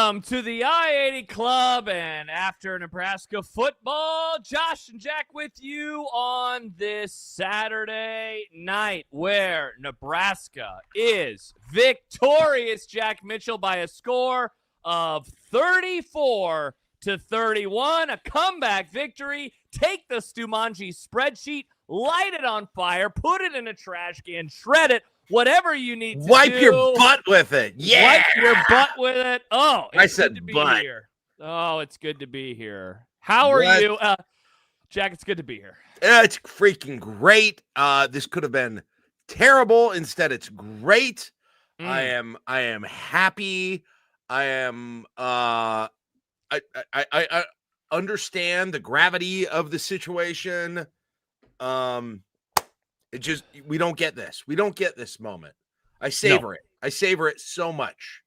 Welcome to the I-80 Club, and after Nebraska football, Josh and Jack with you on this Saturday night where Nebraska is victorious, Jack Mitchell, by a score of 34-31, a comeback victory. Take the Stumanji spreadsheet, light it on fire, put it in a trash can, shred it, whatever you need to wipe do. your butt with it. Yeah. Wipe your butt with it. Oh, it's I said good to be butt. here. Oh, it's good to be here. How are you? Jack, it's good to be here. It's freaking great. This could have been terrible. Instead, it's great. I am happy. I am I understand the gravity of the situation. It just, we don't get this. We don't get this moment. I savor it. I savor it so much.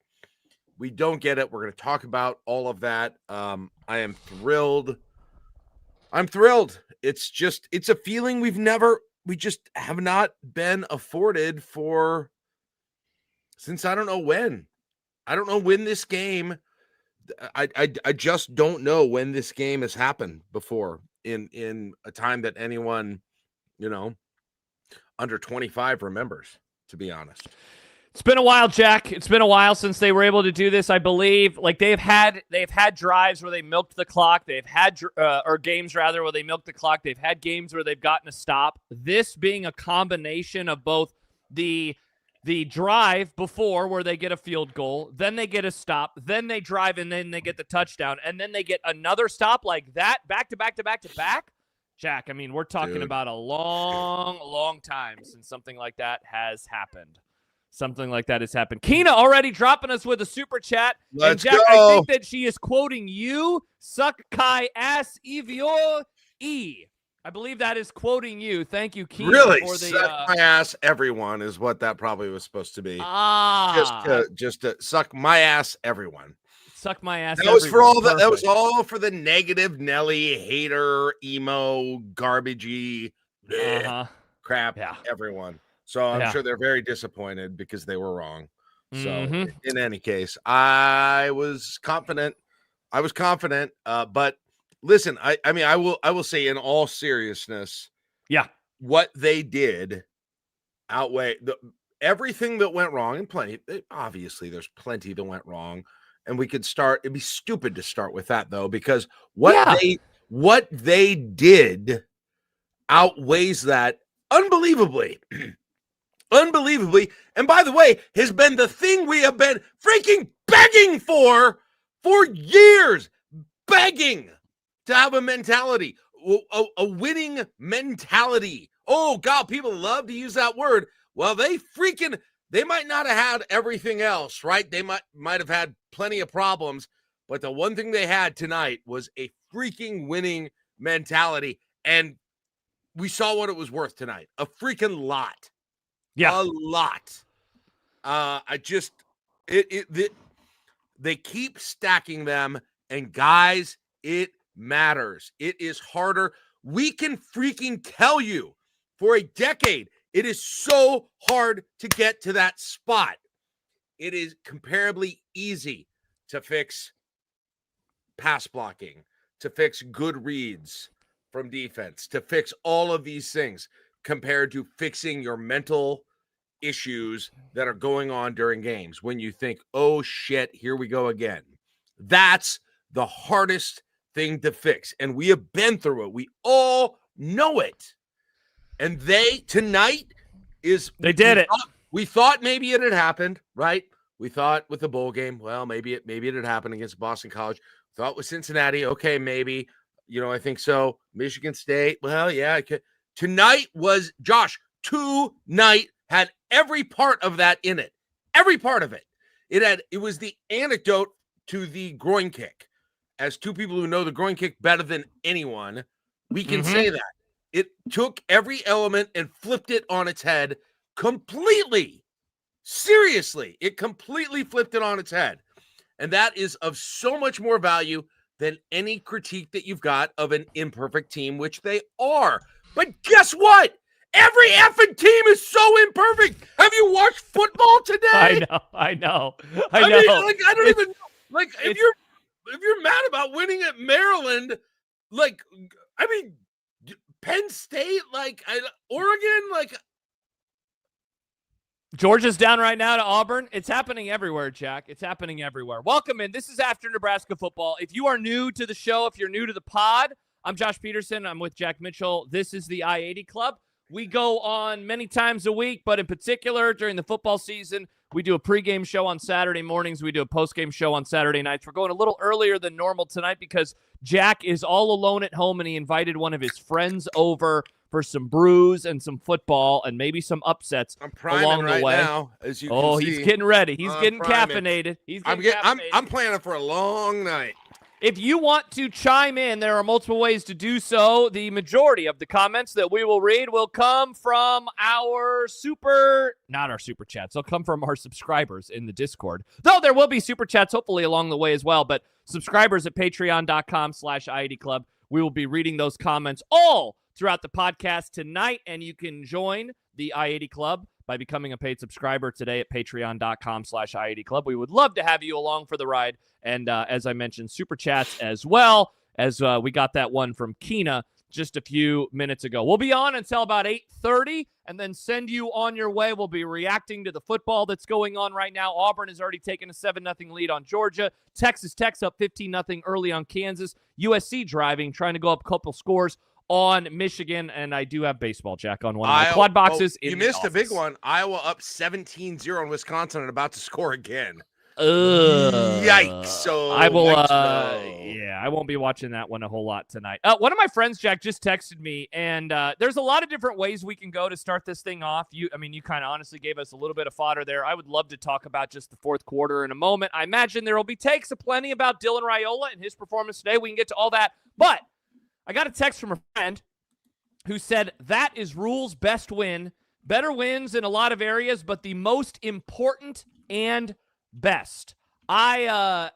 We don't get it. We're going to talk about all of that. I am thrilled. I'm thrilled. It's a feeling we just have not been afforded for since I don't know when. I don't know when this game, I just don't know when this game has happened before in a time that anyone, under 25 remembers, to be honest. It's been a while, Jack. It's been a while since they were able to do this. I believe, like they've had drives where they milked the clock. They've had or games rather where they milked the clock. They've had games where they've gotten a stop. This being a combination of both the drive before where they get a field goal, then they get a stop, then they drive, and then they get the touchdown, and then they get another stop like that, back to back to back to back. Jack, I mean, we're talking about a long time since something like that has happened. Something like that has happened. Keena already dropping us with a super chat. Let's and Jack, go. I think that she is quoting you, Suck Kai Ass Evio E. I believe that is quoting you. Thank you, Keena. Really? For the, suck my ass, everyone, is what that probably was supposed to be. Just to suck my ass, everyone. Suck my ass. That was for all that. That was all for the negative Nelly hater, emo, garbagey crap. Yeah. Everyone. So I'm sure they're very disappointed because they were wrong. So in any case, I was confident. But listen, I mean, I will say in all seriousness, what they did outweigh everything that went wrong, and plenty. Obviously, there's plenty that went wrong. And we could start. It'd be stupid to start with that though, because what they did outweighs that unbelievably. And by the way, has been the thing we have been freaking begging for years, begging to have a mentality, a winning mentality. Oh God, people love to use that word. Well, they might not have had everything else, right? They might have had plenty of problems, but the one thing they had tonight was a freaking winning mentality. And we saw what it was worth tonight. A freaking lot. Yeah. A lot. They keep stacking them, and guys, it matters. It is harder. We can freaking tell you for a decade, it is so hard to get to that spot. It is comparably easy to fix pass blocking, to fix good reads from defense, to fix all of these things compared to fixing your mental issues that are going on during games when you think, oh shit, here we go again. That's the hardest thing to fix. And we have been through it. We all know it. And they did it. We thought maybe it had happened, right? We thought with the bowl game, well, maybe it had happened against Boston College. Thought with Cincinnati, okay, maybe. I think so. Michigan State, well, yeah. Tonight was, Josh, tonight had every part of that in it. Every part of it. It was the antidote to the groin kick. As two people who know the groin kick better than anyone, we can say that. It took every element and flipped it on its head completely. Seriously, it completely flipped it on its head. And that is of so much more value than any critique that you've got of an imperfect team, which they are. But guess what? Every effing team is so imperfect. Have you watched football today? I know. I mean, I don't even know. Like if you're mad about winning at Maryland, like I mean, Penn State, like Oregon, like Georgia's down right now to Auburn. It's happening everywhere, Jack. It's happening everywhere. Welcome in. This is After Nebraska Football. If you are new to the show, if you're new to the pod, I'm Josh Peterson. I'm with Jack Mitchell. This is the I-80 Club. We go on many times a week, but in particular during the football season, we do a pregame show on Saturday mornings. We do a postgame show on Saturday nights. We're going a little earlier than normal tonight because Jack is all alone at home, and he invited one of his friends over for some brews and some football and maybe some upsets along the way. Now, as you can see. He's getting ready. He's getting caffeinated. I'm planning for a long night. If you want to chime in, there are multiple ways to do so. The majority of the comments that we will read will come from not our super chats. They'll come from our subscribers in the Discord. Though there will be super chats hopefully along the way as well. But subscribers at patreon.com/I80 Club, we will be reading those comments all throughout the podcast tonight. And you can join the I80 Club by becoming a paid subscriber today at patreon.com/I80 Club. We would love to have you along for the ride. And as I mentioned, super chats as well, as we got that one from Keena just a few minutes ago. We'll be on until about 8:30 and then send you on your way. We'll be reacting to the football that's going on right now. Auburn has already taken a 7-0 lead on Georgia. Texas Tech's up 15-0 early on Kansas. USC driving, trying to go up a couple scores on Michigan, and I do have baseball, Jack, on one of my quad boxes. You missed a big one. Iowa up 17-0 on Wisconsin and about to score again. Yikes! So I will. I won't be watching that one a whole lot tonight. One of my friends, Jack, just texted me, and there's a lot of different ways we can go to start this thing off. You kind of honestly gave us a little bit of fodder there. I would love to talk about just the fourth quarter in a moment. I imagine there will be takes aplenty about Dylan Raiola and his performance today. We can get to all that, but I got a text from a friend who said that is Rhule's best win. Better wins in a lot of areas, but the most important and best. I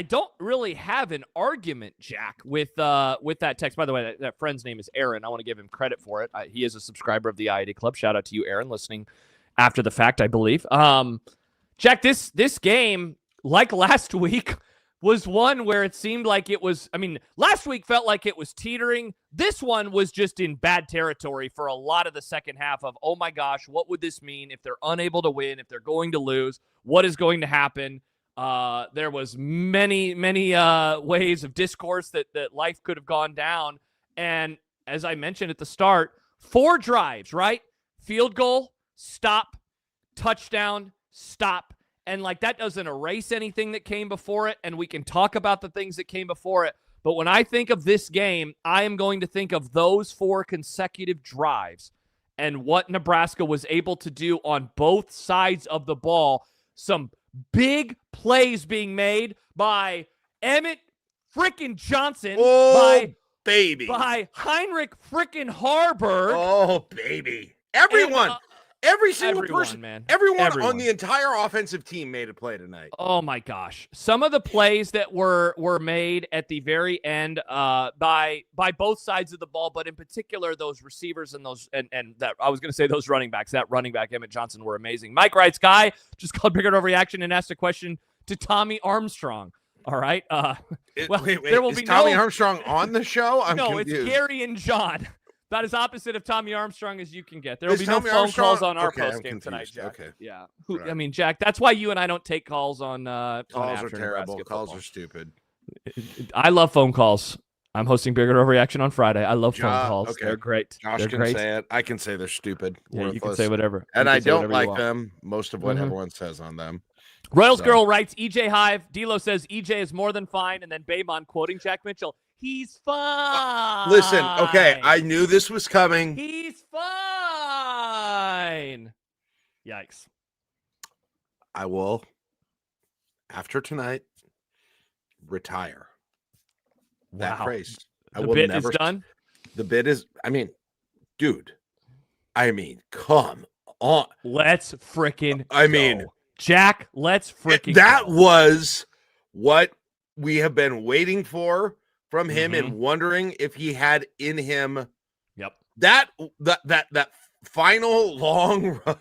don't really have an argument, Jack, with that text. By the way, that friend's name is Aaron. I want to give him credit for it. He is a subscriber of the I80 Club. Shout out to you, Aaron, listening after the fact, I believe. Jack, this game, like last week, was one where it seemed like it was, last week felt like it was teetering. This one was just in bad territory for a lot of the second half of, oh my gosh, what would this mean if they're unable to win, if they're going to lose? What is going to happen? There was many ways of discourse that life could have gone down. And as I mentioned at the start, 4 drives, right? Field goal, stop, touchdown, stop. And that doesn't erase anything that came before it. And we can talk about the things that came before it. But when I think of this game, I am going to think of those 4 consecutive drives and what Nebraska was able to do on both sides of the ball. Some big plays being made by Emmitt Johnson. Oh, baby. By Heinrich Harburg. Oh, baby. Everyone. And, every single person. Man. Everyone on the entire offensive team made a play tonight. Oh, my gosh. Some of the plays that were made at the very end by both sides of the ball, but in particular those receivers and those and that I was going to say those running backs. That running back, Emmitt Johnson, were amazing. Mike writes, Guy just called Bigger Overreaction and asked a question to Tommy Armstrong. All right. Wait. There will be Tommy Armstrong on the show? I'm confused. It's Gary and John. About as opposite of Tommy Armstrong as you can get. There will be no phone calls on our postgame tonight, Jack. Okay. Yeah. Jack, that's why you and I don't take calls on calls are terrible. Calls are stupid. I love phone calls. I'm hosting Bigger Overreaction on Friday. I love phone calls. Okay. They're great. Josh can say it. I can say they're stupid. Yeah, you can say whatever. And I don't like them. Most of what everyone says on them. Royals Girl writes, EJ Hive. D'Lo says EJ is more than fine. And then Baymon quoting Jack Mitchell. He's fine. Listen, okay, I knew this was coming. He's fine. Yikes. I will, after tonight, retire. That phrase. The bit is done? The bit is, dude, come on. Let's frickin' go. Jack, let's frickin' That go. Was what we have been waiting for from him and wondering if he had in him. Yep. That final long run.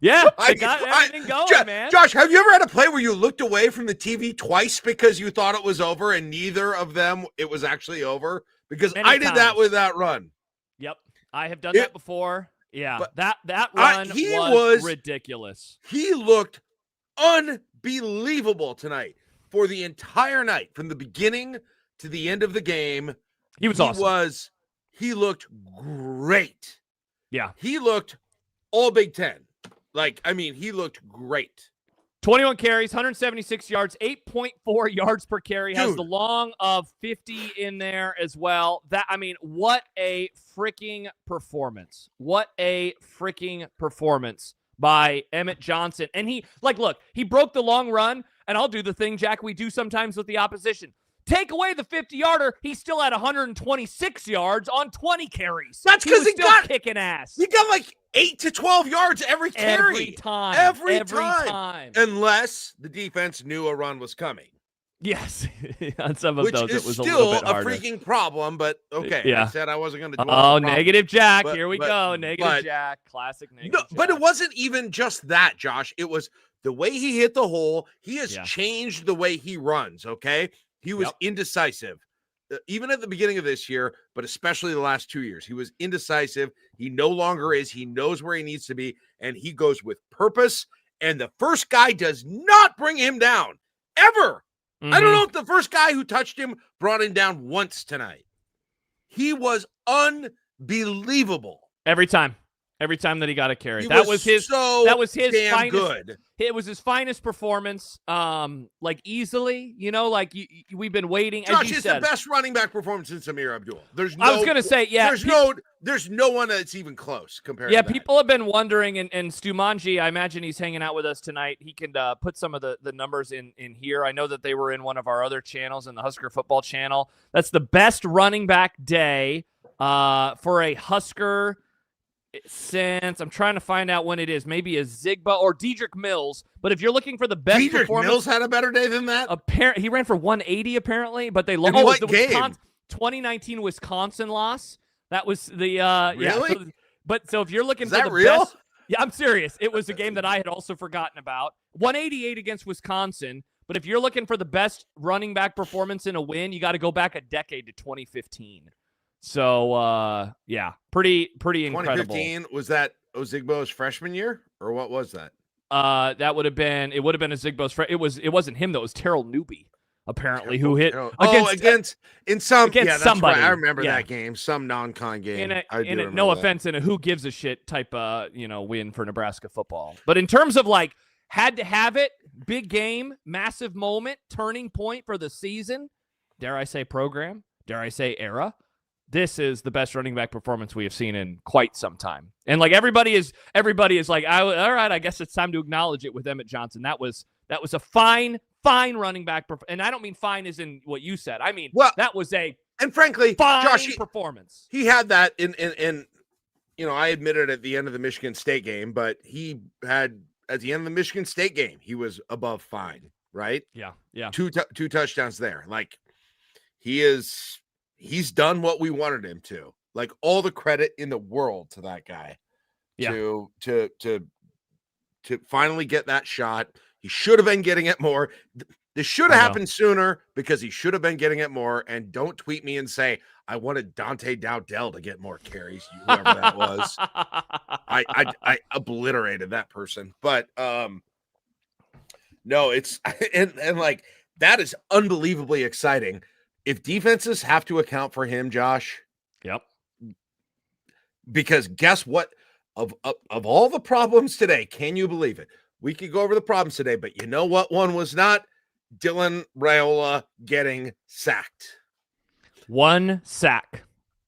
Yeah, they got everything going, man. Josh, have you ever had a play where you looked away from the TV twice because you thought it was over and neither of them it was actually over? Because I did that with that run. Yep, I have done that before. Yeah, but that run was ridiculous. He looked unbelievable tonight for the entire night, from the beginning to the end of the game. He was awesome. He looked great. Yeah, he looked all Big Ten. He looked great. 21 carries, 176 yards, 8.4 yards per carry. Has the long of 50 in there as well. What a freaking performance. What a freaking performance by Emmitt Johnson. And he broke the long run, and I'll do the thing, Jack, we do sometimes with the opposition. Take away the 50-yarder, he still had 126 yards on 20 carries. That's because he got kicking ass. He got 8 to 12 yards every carry. Every time. Unless the defense knew a run was coming. Yes. On some of those, it was a little bit still a harder. freaking problem, but okay. Yeah. I said I wasn't going to do it. Negative Jack. Here we go. Negative Jack. Classic negative Jack. But it wasn't even just that, Josh. It was the way he hit the hole. He has changed the way he runs, okay? He was indecisive, even at the beginning of this year, but especially the last 2 years. He was indecisive. He no longer is. He knows where he needs to be, and he goes with purpose. And the first guy does not bring him down, ever. Mm-hmm. I don't know if the first guy who touched him brought him down once tonight. He was unbelievable. Every time that he got a carry. That was his finest. Good. It was his finest performance. Easily, we've been waiting. Josh, as you it's said, the best running back performance since Amir Abdul. I was gonna say, there's no one that's even close compared. Yeah, to that. People have been wondering, and Stu Manji, I imagine he's hanging out with us tonight. He can put some of the numbers in here. I know that they were in one of our other channels, in the Husker Football channel. That's the best running back day for a Husker. Since I'm trying to find out when it is, maybe a Zigba or Dedrick Mills. But if you're looking for the best Dedrick Mills had a better day than that. He ran for 180 apparently, but they lost. What game? 2019 Wisconsin loss. That was the really. So if you're looking is for that the real? best, yeah, I'm serious. It was a game that I had also forgotten about. 188 against Wisconsin. But if you're looking for the best running back performance in a win, you got to go back a decade to 2015. So, pretty incredible. 2015, was that Ozigbo's freshman year, or what was that? It would have been a Zigbo's it wasn't him, though. It was Terrell Newby, apparently, who hit against somebody. Right. I remember that game, some non-con game. No offense, in a who gives a shit type win for Nebraska football. But in terms of had to have it, big game, massive moment, turning point for the season, dare I say program, dare I say era, this is the best running back performance we have seen in quite some time. And everybody is like, all right, I guess it's time to acknowledge it with Emmitt Johnson. That was a fine running back. And I don't mean fine as in what you said. I mean, that was and frankly, fine Josh, performance. He had that in I admitted at the end of the Michigan State game, but he had at the end of the Michigan State game, he was above fine, right? Yeah. Two touchdowns there. He's done what we wanted him to. All the credit in the world to that guy. Yeah. To finally get that shot. He should have been getting it more. This should have happened sooner because he should have been getting it more. And don't tweet me and say, I wanted Dante Dowdell to get more carries, whoever that was. I obliterated that person. But no, it's and that is unbelievably exciting. If defenses have to account for him, Josh. Yep. Because guess what? Of all the problems today, can you believe it? We could go over the problems today, but you know what one was not? Dylan Raiola getting sacked. 1 sack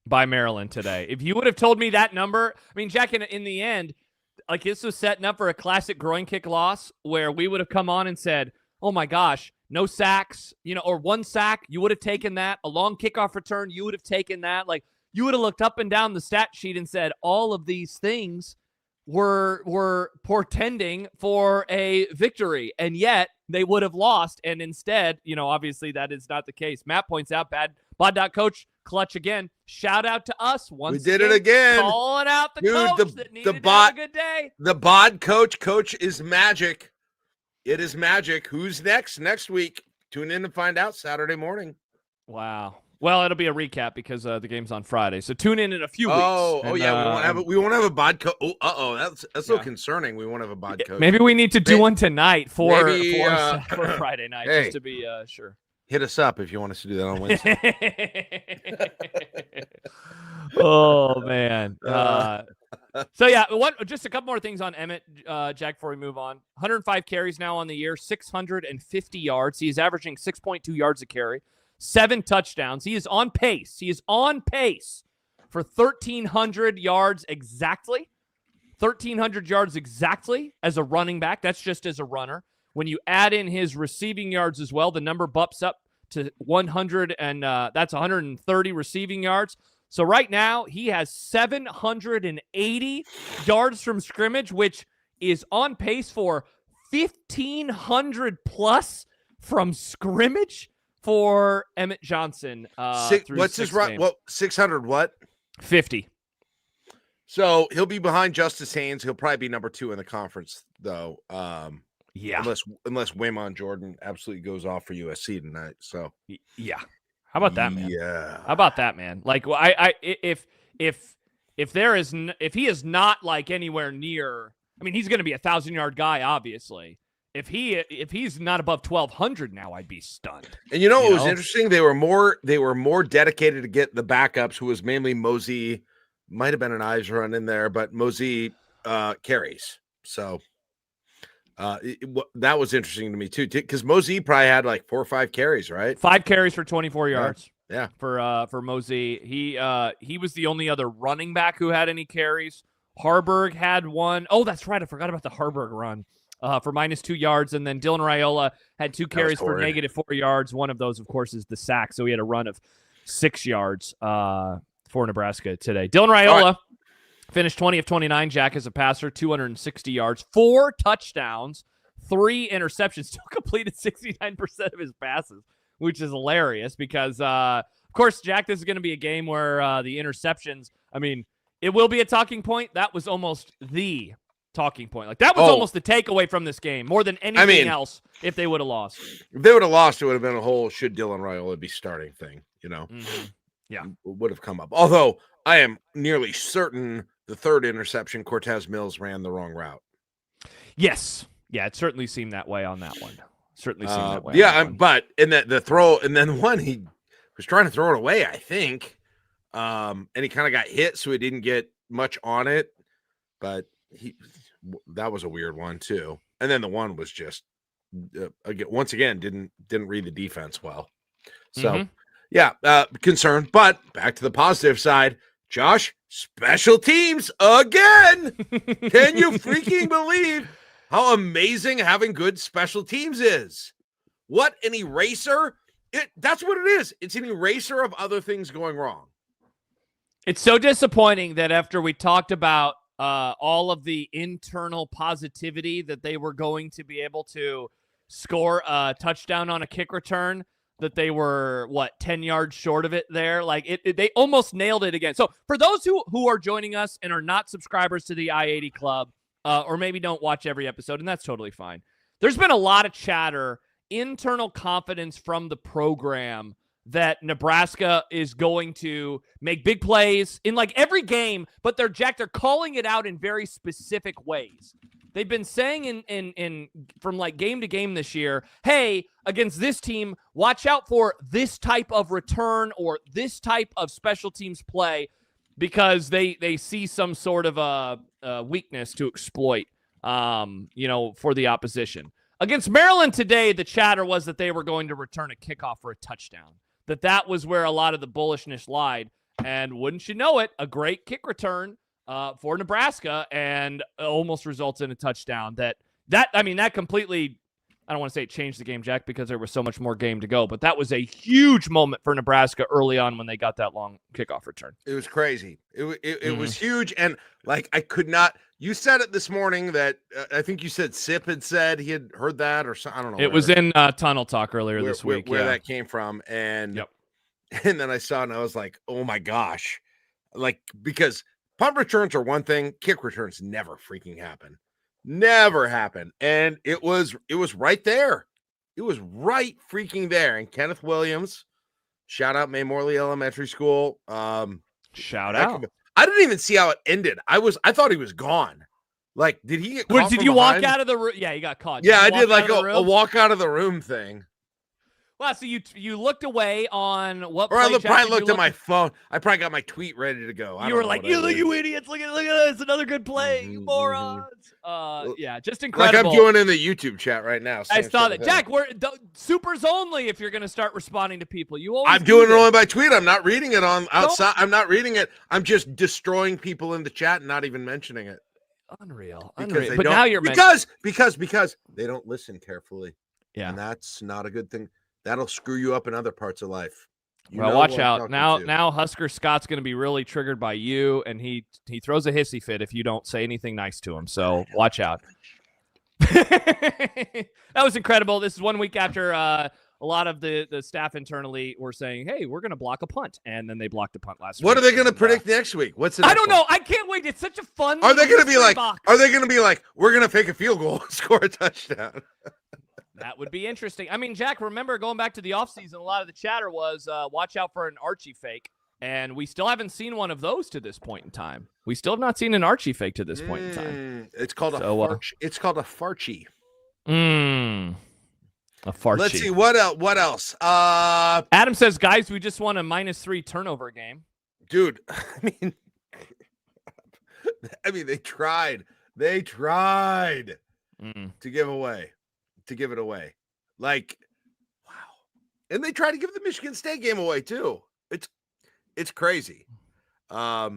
by Maryland today. If you would have told me that number, I mean, Jack, in the end, this was setting up for a classic groin kick loss where we would have come on and said, oh my gosh, no sacks, or 1 sack, you would have taken that. A long kickoff return, you would have taken that. You would have looked up and down the stat sheet and said all of these things were portending for a victory, and yet they would have lost. And instead, obviously that is not the case. Matt points out, bad coach clutch again. Shout out to us once. We did it again. Calling out the Dude, coach that needed to have a good day. The bod coach. Coach is magic. It is magic. Who's next week? Tune in to find out Saturday morning. Wow. Well, it'll be a recap because the game's on Friday. So tune in a few weeks. We won't have a bod coach. Oh, that's a little concerning. We won't have a bod coach. Maybe we need to do one tonight for Friday night, just to be sure. Hit us up if you want us to do that on Wednesday. Oh man. So yeah, just a couple more things on Emmett, Jack, before we move on. 105 carries now on the year, 650 yards. He's averaging 6.2 yards a carry, 7 touchdowns. He is on pace. For 1,300 yards exactly. 1,300 yards exactly as a running back. That's just as a runner. When you add in his receiving yards as well, the number bumps up to 100, and that's 130 receiving yards. So right now, he has 780 yards from scrimmage, which is on pace for 1,500 plus from scrimmage for Emmitt Johnson. What's his run? What 600? What 50? So he'll be behind Justice Haynes. He'll probably be number 2 in the conference, though. Yeah, unless Waymon Jordan absolutely goes off for USC tonight. So yeah, how about that, man? Yeah, how about that, man? Like, if he is not like anywhere near, I mean, he's going to be a 1,000-yard guy, obviously. If he's not above 1,200 now, I'd be stunned. And what was interesting? They were more dedicated to get the backups, who was mainly Mosey. Might have been an Ives run in there, but Mosey carries. So that was interesting to me too, because Mosey probably had like 4 or 5 carries, right? 5 carries for 24 yards. Yeah. For Mosey, he was the only other running back who had any carries. Harburg had one. Oh, that's right. I forgot about the Harburg run for -2 yards, and then Dylan Raiola had 2 carries for -4 yards. One of those, of course, is the sack. So he had a run of 6 yards for Nebraska today. Dylan Raiola finished 20 of 29, Jack, as a passer, 260 yards, 4 touchdowns, 3 interceptions, still completed 69% of his passes, which is hilarious because, of course, Jack, this is going to be a game where the interceptions, I mean, it will be a talking point. That was almost the talking point. Like, that was almost the takeaway from this game, more than anything else if they would have lost. If they would have lost, it would have been a whole should Dylan Raiola be starting thing, Mm-hmm. Yeah. Would have come up. Although I am nearly certain the 3rd interception, Cortez Mills ran the wrong route. Yes. Yeah, it certainly seemed that way on that one. But in the throw, and then one, he was trying to throw it away, I think. And he kind of got hit, so he didn't get much on it. But that was a weird one too. And then the one was just once again didn't read the defense well. So concerned. But back to the positive side, Josh, special teams again. Can you freaking believe how amazing having good special teams is? What an eraser. That's what it is. It's an eraser of other things going wrong. It's so disappointing that after we talked about all of the internal positivity that they were going to be able to score a touchdown on a kick return, that they were 10 yards short of it there. Like they almost nailed it again. So for those who are joining us and are not subscribers to the I-80 Club, or maybe don't watch every episode, and that's totally fine. There's been a lot of chatter, internal confidence from the program that Nebraska is going to make big plays in like every game, but they're calling it out in very specific ways. They've been saying in from like game to game this year, hey, against this team, watch out for this type of return or this type of special teams play, because they see some sort of a weakness to exploit, for the opposition. Against Maryland today, the chatter was that they were going to return a kickoff for a touchdown. That was where a lot of the bullishness lied. And wouldn't you know it, a great kick return for Nebraska and almost results in a touchdown. That completely, I don't want to say it changed the game, Jack, because there was so much more game to go, but that was a huge moment for Nebraska early on when they got that long kickoff return. It was crazy. It was huge. And like, I could not, you said it this morning that I think you said Sip had said he had heard that or something. I don't know. It was in Tunnel Talk earlier this week. Where that came from. And And then I saw it and I was like, oh my gosh. Like, because punt returns are one thing, kick returns never freaking happen. Never happen. And it was right there. It was right freaking there. And Kenneth Williams, shout out May Morley Elementary School. Shout out. I didn't even see how it ended. I thought he was gone. Like, did he get caught? Did you walk out of the room? Yeah, he got caught. Yeah, I did like a walk out of the room thing. Well, so you looked away on what? Or I probably looked at my phone. I probably got my tweet ready to go. You were like, you idiots! Look at this! Another good play, you morons! Yeah, just incredible. Like I'm doing in the YouTube chat right now. I saw that, Jack. We're supers only. If you're going to start responding to people, I'm doing it only by tweet. I'm not reading it on outside. I'm not reading it. I'm just destroying people in the chat and not even mentioning it. Unreal. But now you're because they don't listen carefully. Yeah, and that's not a good thing. That'll screw you up in other parts of life. Well, watch out. Now Husker Scott's going to be really triggered by you, and he throws a hissy fit if you don't say anything nice to him. So watch out. That was incredible. This is 1 week after a lot of the staff internally were saying, hey, we're going to block a punt. And then they blocked a punt last week. What are they going to predict next week? What's it? I don't know. I can't wait. It's such a fun. Are they going to be like, we're going to fake a field goal, score a touchdown? That would be interesting. I mean, Jack, remember going back to the offseason, a lot of the chatter was watch out for an Archie fake. And we still haven't seen one of those to this point in time. We still have not seen an Archie fake to this point in time. It's called a farchie. It's called a farchie. A farchie. Let's see. What else? Adam says, guys, we just won a -3 turnover game. Dude, I mean, they tried. They tried to give it away. Like, wow. And they tried to give the Michigan State game away too. It's crazy. Yeah,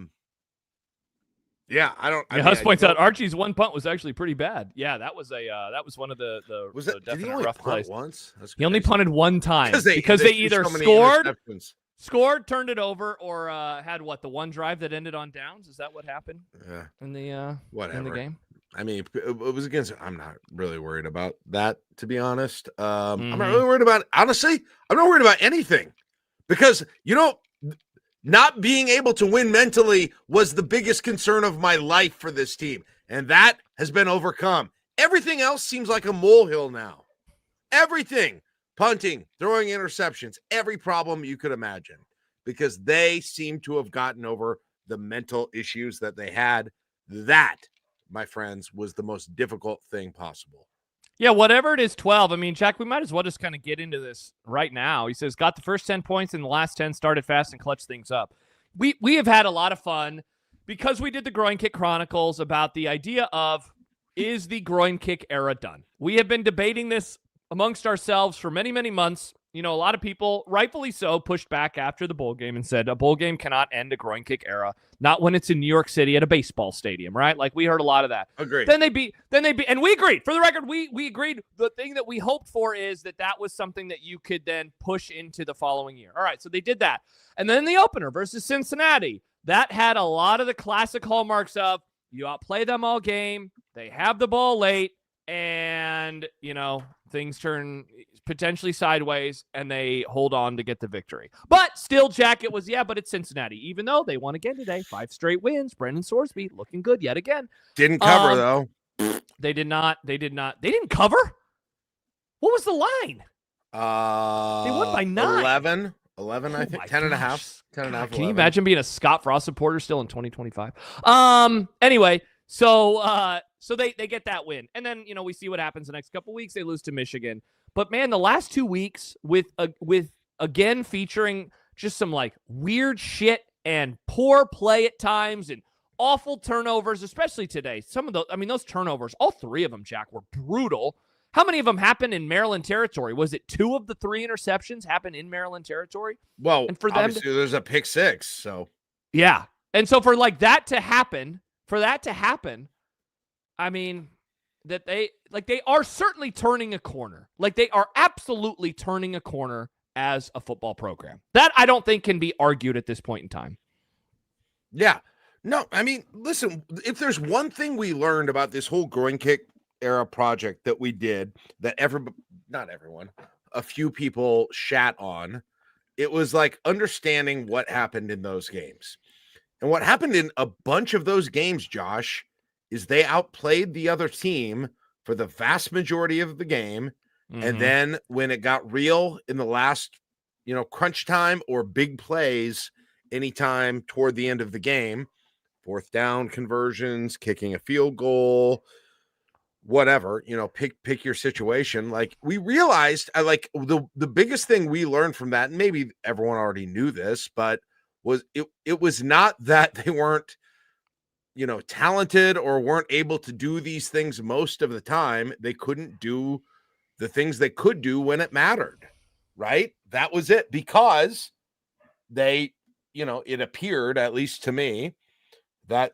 Huss points out Archie's one punt was actually pretty bad. Yeah, that was one of the definite rough plays. Once? He only punted one time because they either scored, turned it over, or had the one drive that ended on downs. Is that what happened? Yeah. In the whatever in the game. I mean, it was against. I'm not really worried about that, to be honest. I'm not really worried about. Honestly, I'm not worried about anything because not being able to win mentally was the biggest concern of my life for this team, and that has been overcome. Everything else seems like a molehill now. Everything, punting, throwing interceptions, every problem you could imagine, because they seem to have gotten over the mental issues that they had. That, my friends, was the most difficult thing possible. Yeah, whatever it is, 12. I mean, Jack, we might as well just kind of get into this right now. He says, got the first 10 points in the last 10, started fast and clutched things up. We have had a lot of fun because we did the Groin Kick Chronicles about the idea of, is the groin kick era done? We have been debating this amongst ourselves for many, many months. A lot of people, rightfully so, pushed back after the bowl game and said a bowl game cannot end a groin kick era, not when it's in New York City at a baseball stadium, right? Like, we heard a lot of that. Agreed. Then they beat, and we agreed. For the record, we agreed. The thing that we hoped for is that was something that you could then push into the following year. All right, so they did that. And then the opener versus Cincinnati, that had a lot of the classic hallmarks of you outplay them all game, they have the ball late, and, things turn potentially sideways, and they hold on to get the victory. But still, Jack, it was, but it's Cincinnati. Even though they won again today, 5 straight wins. Brendan Sorsby looking good yet again. Didn't cover, though. They did not. They didn't cover? What was the line? They won by 9. 11, I think. 10 and a half. 10 and a half. Can you imagine being a Scott Frost supporter still in 2025? Anyway, so they get that win. And then, we see what happens the next couple weeks. They lose to Michigan. But man, the last 2 weeks with again featuring just some weird shit and poor play at times and awful turnovers, especially today. Some of those turnovers, all 3 of them, Jack, were brutal. How many of them happened in Maryland territory? Was it 2 of the 3 interceptions happened in Maryland territory? Well, and for them, there's a pick 6. So yeah, and so for that to happen, I mean, that they are certainly turning a corner. They are absolutely turning a corner as a football program. That I don't think can be argued at this point in time. Yeah. No, I mean, listen, if there's one thing we learned about this whole groin kick era project that we did that not everyone, a few people shat on, it was like understanding what happened in those games. And what happened in a bunch of those games, Josh, is they outplayed the other team for the vast majority of the game. And then when it got real in the last, crunch time or big plays, anytime toward the end of the game, fourth down conversions, kicking a field goal, whatever, pick your situation. Like we realized, the biggest thing we learned from that, and maybe everyone already knew this, but it was not that they weren't, talented or weren't able to do these things most of the time. They couldn't do the things they could do when it mattered, right? That was it, because they, it appeared, at least to me, that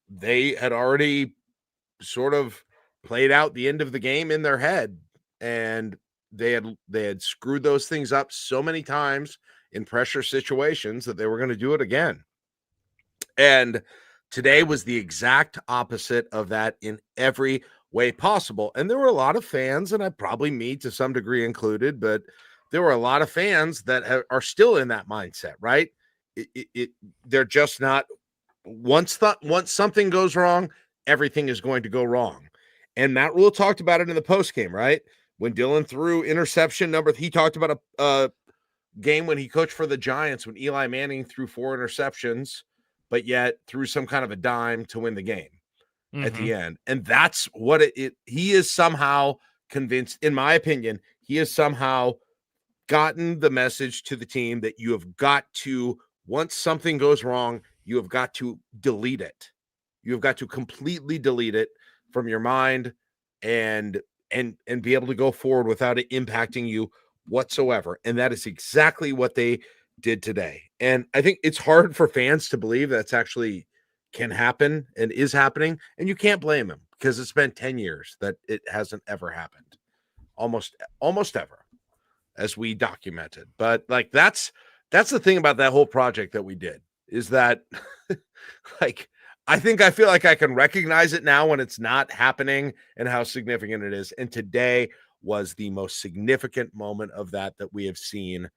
they had already sort of played out the end of the game in their head, and they had screwed those things up so many times in pressure situations that they were going to do it again. And today was the exact opposite of that in every way possible. And there were a lot of fans, and probably me to some degree included, but there were a lot of fans that are still in that mindset, right? They're just not, once something goes wrong, everything is going to go wrong. And Matt Rule talked about it in the post game, right? When Dylan threw interception number, he talked about a game when he coached for the Giants, when Eli Manning threw 4 interceptions, but yet threw some kind of a dime to win the game at the end. And that's what he is somehow convinced, in my opinion, he has somehow gotten the message to the team that you have got to, once something goes wrong, you have got to delete it. You have got to completely delete it from your mind and be able to go forward without it impacting you whatsoever. And that is exactly what they did today. And I think it's hard for fans to believe that's actually can happen and is happening. And you can't blame them, because it's been 10 years that it hasn't ever happened. Almost ever, as we documented. But like, that's the thing about that whole project that we did, is that like, I feel like I can recognize it now when it's not happening and how significant it is. And today was the most significant moment of that we have seen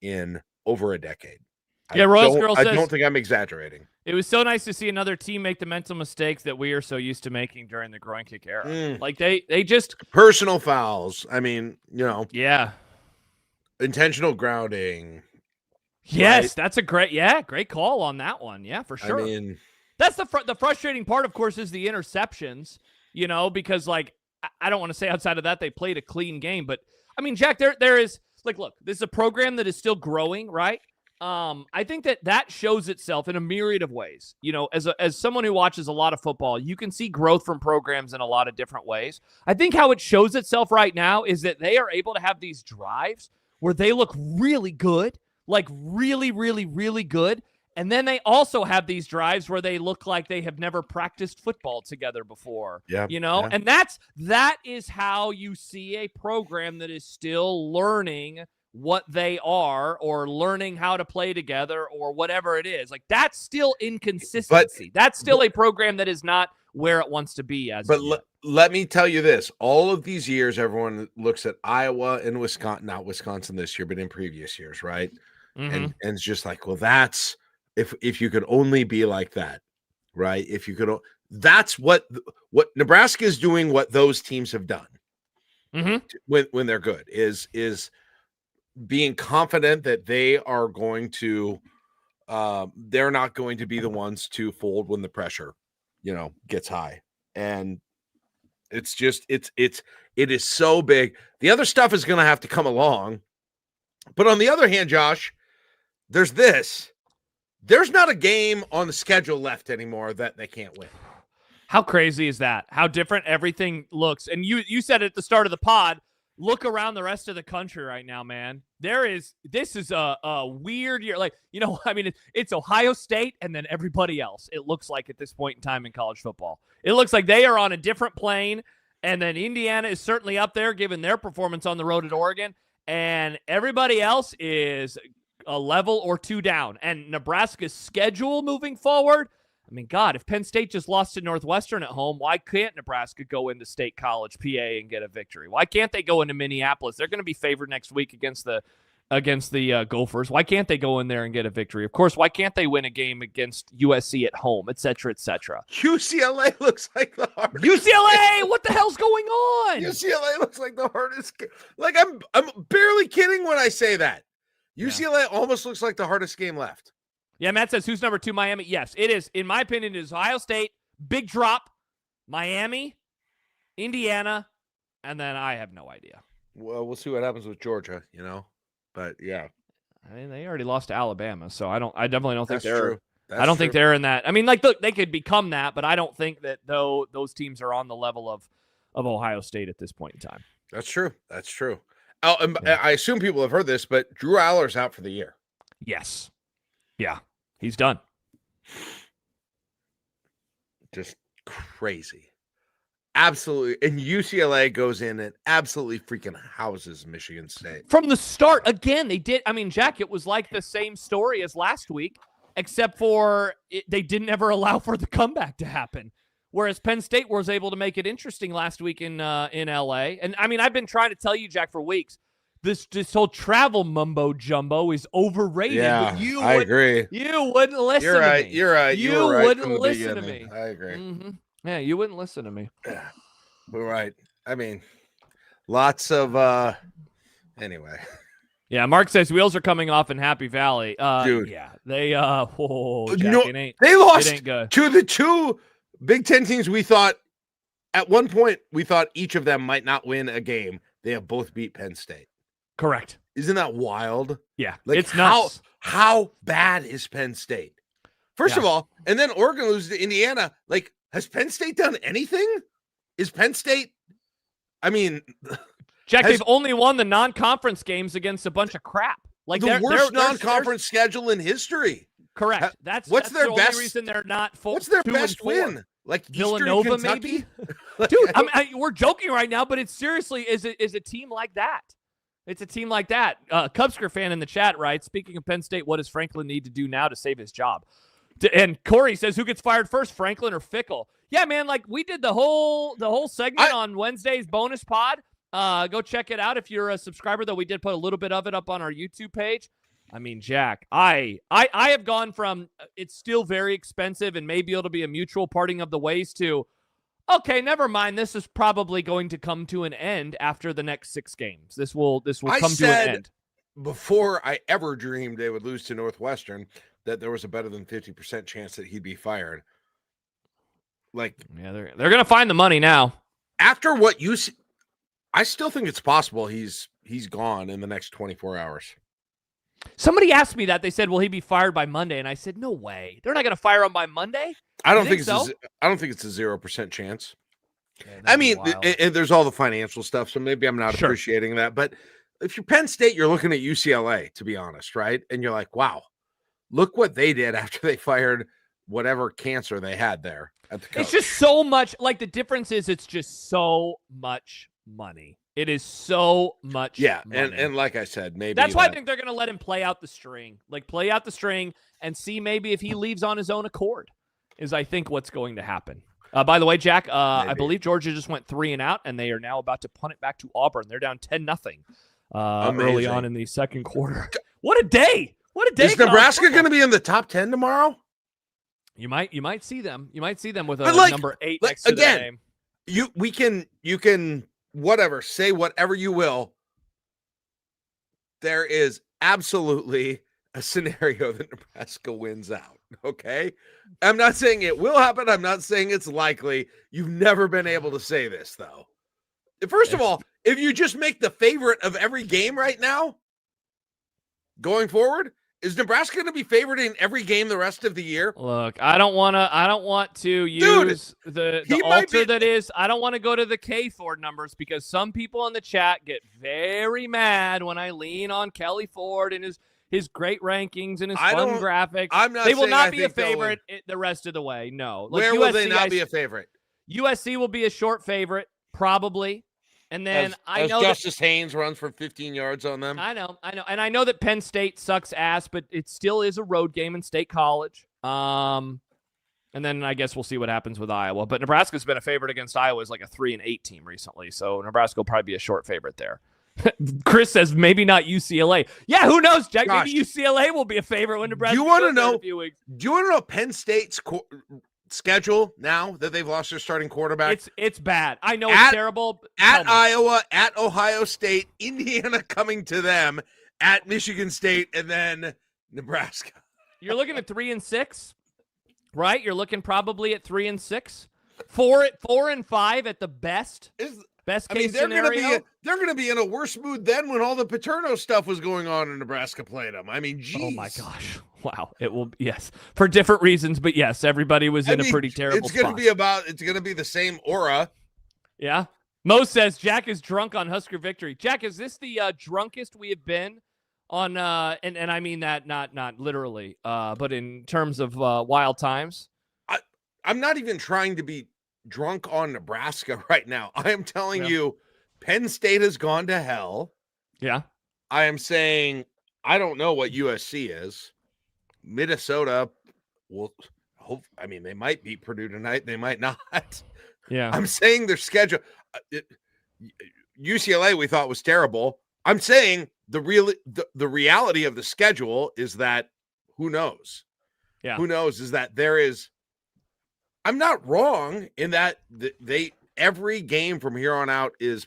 in over a decade. Yeah, Royals Girl says, I don't think I'm exaggerating. It was so nice to see another team make the mental mistakes that we are so used to making during the groin kick era. Like they just personal fouls. I mean, yeah, intentional grounding. Yes, right? That's a great call on that one. Yeah, for sure. I mean, that's the frustrating part, of course, is the interceptions. Because like I don't want to say outside of that they played a clean game, but I mean, Jack, there is like, look, this is a program that is still growing, right? I think that shows itself in a myriad of ways. As someone who watches a lot of football, you can see growth from programs in a lot of different ways. I think how it shows itself right now is that they are able to have these drives where they look really good, like really, really, really good. And then they also have these drives where they look like they have never practiced football together before. Yeah. And that is how you see a program that is still learning what they are, or learning how to play together, or whatever it is. Like, that's still inconsistency. That's still a program that is not where it wants to be. Let me tell you this: all of these years, everyone looks at Iowa and Wisconsin, not Wisconsin this year, but in previous years, right? And it's just like, well, that's if you could only be like that, right? If you could, that's what Nebraska is doing. What those teams have done when they're good is being confident that they are going to, they're not going to be the ones to fold when the pressure, gets high. And it's just, it is so big. The other stuff is going to have to come along. But on the other hand, Josh, there's not a game on the schedule left anymore that they can't win. How crazy is that? How different everything looks. And you said at the start of the pod, look around the rest of the country right now, man. This is a weird year. Like, it's Ohio State and then everybody else. It looks like at this point in time in college football, it looks like they are on a different plane. And then Indiana is certainly up there given their performance on the road at Oregon. And everybody else is a level or two down. And Nebraska's schedule moving forward, I mean, God, if Penn State just lost to Northwestern at home, why can't Nebraska go into State College, PA, and get a victory? Why can't they go into Minneapolis? They're going to be favored next week against the against the Gophers. Why can't they go in there and get a victory? Of course, why can't they win a game against USC at home, et cetera, et cetera? UCLA looks like the hardest. UCLA, what the hell's going on? UCLA looks like the hardest game. Like, I'm barely kidding when I say that. UCLA almost looks like the hardest game left. Yeah, Matt says, who's number 2, Miami? Yes, it is. In my opinion, it is Ohio State, big drop, Miami, Indiana, and then I have no idea. Well, we'll see what happens with Georgia, But yeah, I mean, they already lost to Alabama, so I definitely don't think that's true. I don't think they're in that. I mean, like, look, they could become that, but I don't think that those teams are on the level of Ohio State at this point in time. That's true. That's true. Oh, and I assume people have heard this, but Drew Aller's out for the year. Yes. Yeah, he's done. Just crazy. Absolutely. And UCLA goes in and absolutely freaking houses Michigan State. From the start, again, they did. I mean, Jack, it was like the same story as last week, except for they didn't ever allow for the comeback to happen. Whereas Penn State was able to make it interesting last week in LA. And I mean, I've been trying to tell you, Jack, for weeks, this whole travel mumbo jumbo is overrated. Yeah, but I agree. You wouldn't listen You're right. to me. You're right. You right wouldn't listen to me. I agree. Mm-hmm. Yeah, you wouldn't listen to me. Yeah, we're right. I mean, lots of anyway. Yeah, Mark says wheels are coming off in Happy Valley. Dude. Yeah, they Jack, they lost it ain't good. to the 2 Big Ten teams we thought at one point each of them might not win a game. They have both beat Penn State. Correct. Isn't that wild? Yeah, like it's nuts. How bad is Penn State? First of all, and then Oregon loses to Indiana. Like, has Penn State done anything? Is Penn State? I mean, Jack, they've only won the non-conference games against a bunch of crap. Like the worst non-conference schedule in history. Correct. That's their the best only reason they're not full. What's their best win? Like Villanova, maybe? Dude, we're joking right now, but it's seriously is a team like that. It's a team like that. Cubsker fan in the chat writes, speaking of Penn State, what does Franklin need to do now to save his job? And Corey says, who gets fired first, Franklin or Fickle? Yeah, man, like we did the whole segment on Wednesday's bonus pod. Go check it out if you're a subscriber, though we did put a little bit of it up on our YouTube page. I mean, Jack, I have gone from it's still very expensive and maybe it'll be a mutual parting of the ways to, okay, never mind. This is probably going to come to an end after the next 6 games. This will come to an end. Before I ever dreamed they would lose to Northwestern, that there was a better than 50% chance that he'd be fired. Like, yeah, they're going to find the money now. After what you see, I still think it's possible he's gone in the next 24 hours. Somebody asked me that. They said, will he be fired by Monday? And I said, no way. They're not going to fire him by Monday? I don't think it's a 0% chance. Yeah, I mean, and there's all the financial stuff, so maybe I'm not appreciating that. But if you're Penn State, you're looking at UCLA, to be honest, right? And you're like, wow, look what they did after they fired whatever cancer they had there at the coach. It's just so much. Like, the difference is it's just so much money. It is so much money. And like I said, maybe that's why I think they're going to let him play out the string. Like, play out the string and see maybe if he leaves on his own accord is, I think, what's going to happen. By the way, Jack, I believe Georgia just went 3 and out, and they are now about to punt it back to Auburn. They're down 10-0 early on in the second quarter. What a day! What a day! Is Nebraska going to be in the top 10 tomorrow? You might see them. You might see them with a number 8 next to their name. You can whatever, say whatever you will. There is absolutely a scenario that Nebraska wins out. Okay. I'm not saying it will happen. I'm not saying it's likely. You've never been able to say this, though. First of all, if you just make the favorite of every game right now, going forward, is Nebraska going to be favored in every game the rest of the year? Look, I don't want to use the altar that is. I don't want to go to the K Ford numbers because some people in the chat get very mad when I lean on Kelly Ford and his great rankings and his fun graphics. They will not be a favorite the rest of the way. No. Like, where will they not be a favorite? USC will be a short favorite, probably. And then I know Justice Haynes runs for 15 yards on them. I know. And I know that Penn State sucks ass, but it still is a road game in State College. And then I guess we'll see what happens with Iowa. But Nebraska's been a favorite against Iowa as like a 3-8 team recently. So Nebraska will probably be a short favorite there. Chris says maybe not UCLA. Yeah, who knows, Jack? Gosh. Maybe UCLA will be a favorite when Nebraska. Do you want to goes there in know? a few weeks. Do you want to know Penn State's schedule now that they've lost their starting quarterback? It's bad. I know it's terrible. At Iowa, at Ohio State, Indiana coming to them, at Michigan State, and then Nebraska. You're looking at 3-6, right? You're looking probably at 3-6, 4-5 at the best. Best case scenario. They're gonna be in a worse mood than when all the Paterno stuff was going on and Nebraska played them. I mean, geez. Oh my gosh. Wow. It will, yes, for different reasons, but yes, everybody was in a pretty terrible spot. It's gonna be the same aura. Yeah. Mo says Jack is drunk on Husker victory. Jack, is this the drunkest we have been on and I mean that not literally, but in terms of wild times? I'm not even trying to be drunk on Nebraska right now. I am telling you, Penn State has gone to hell. Yeah. I am saying I don't know what USC is. Minnesota will hope. I mean, they might beat Purdue tonight. They might not. Yeah. I'm saying their schedule. UCLA we thought was terrible. I'm saying the reality of the schedule is that who knows? Yeah. Who knows is that there is. I'm not wrong in that every game from here on out is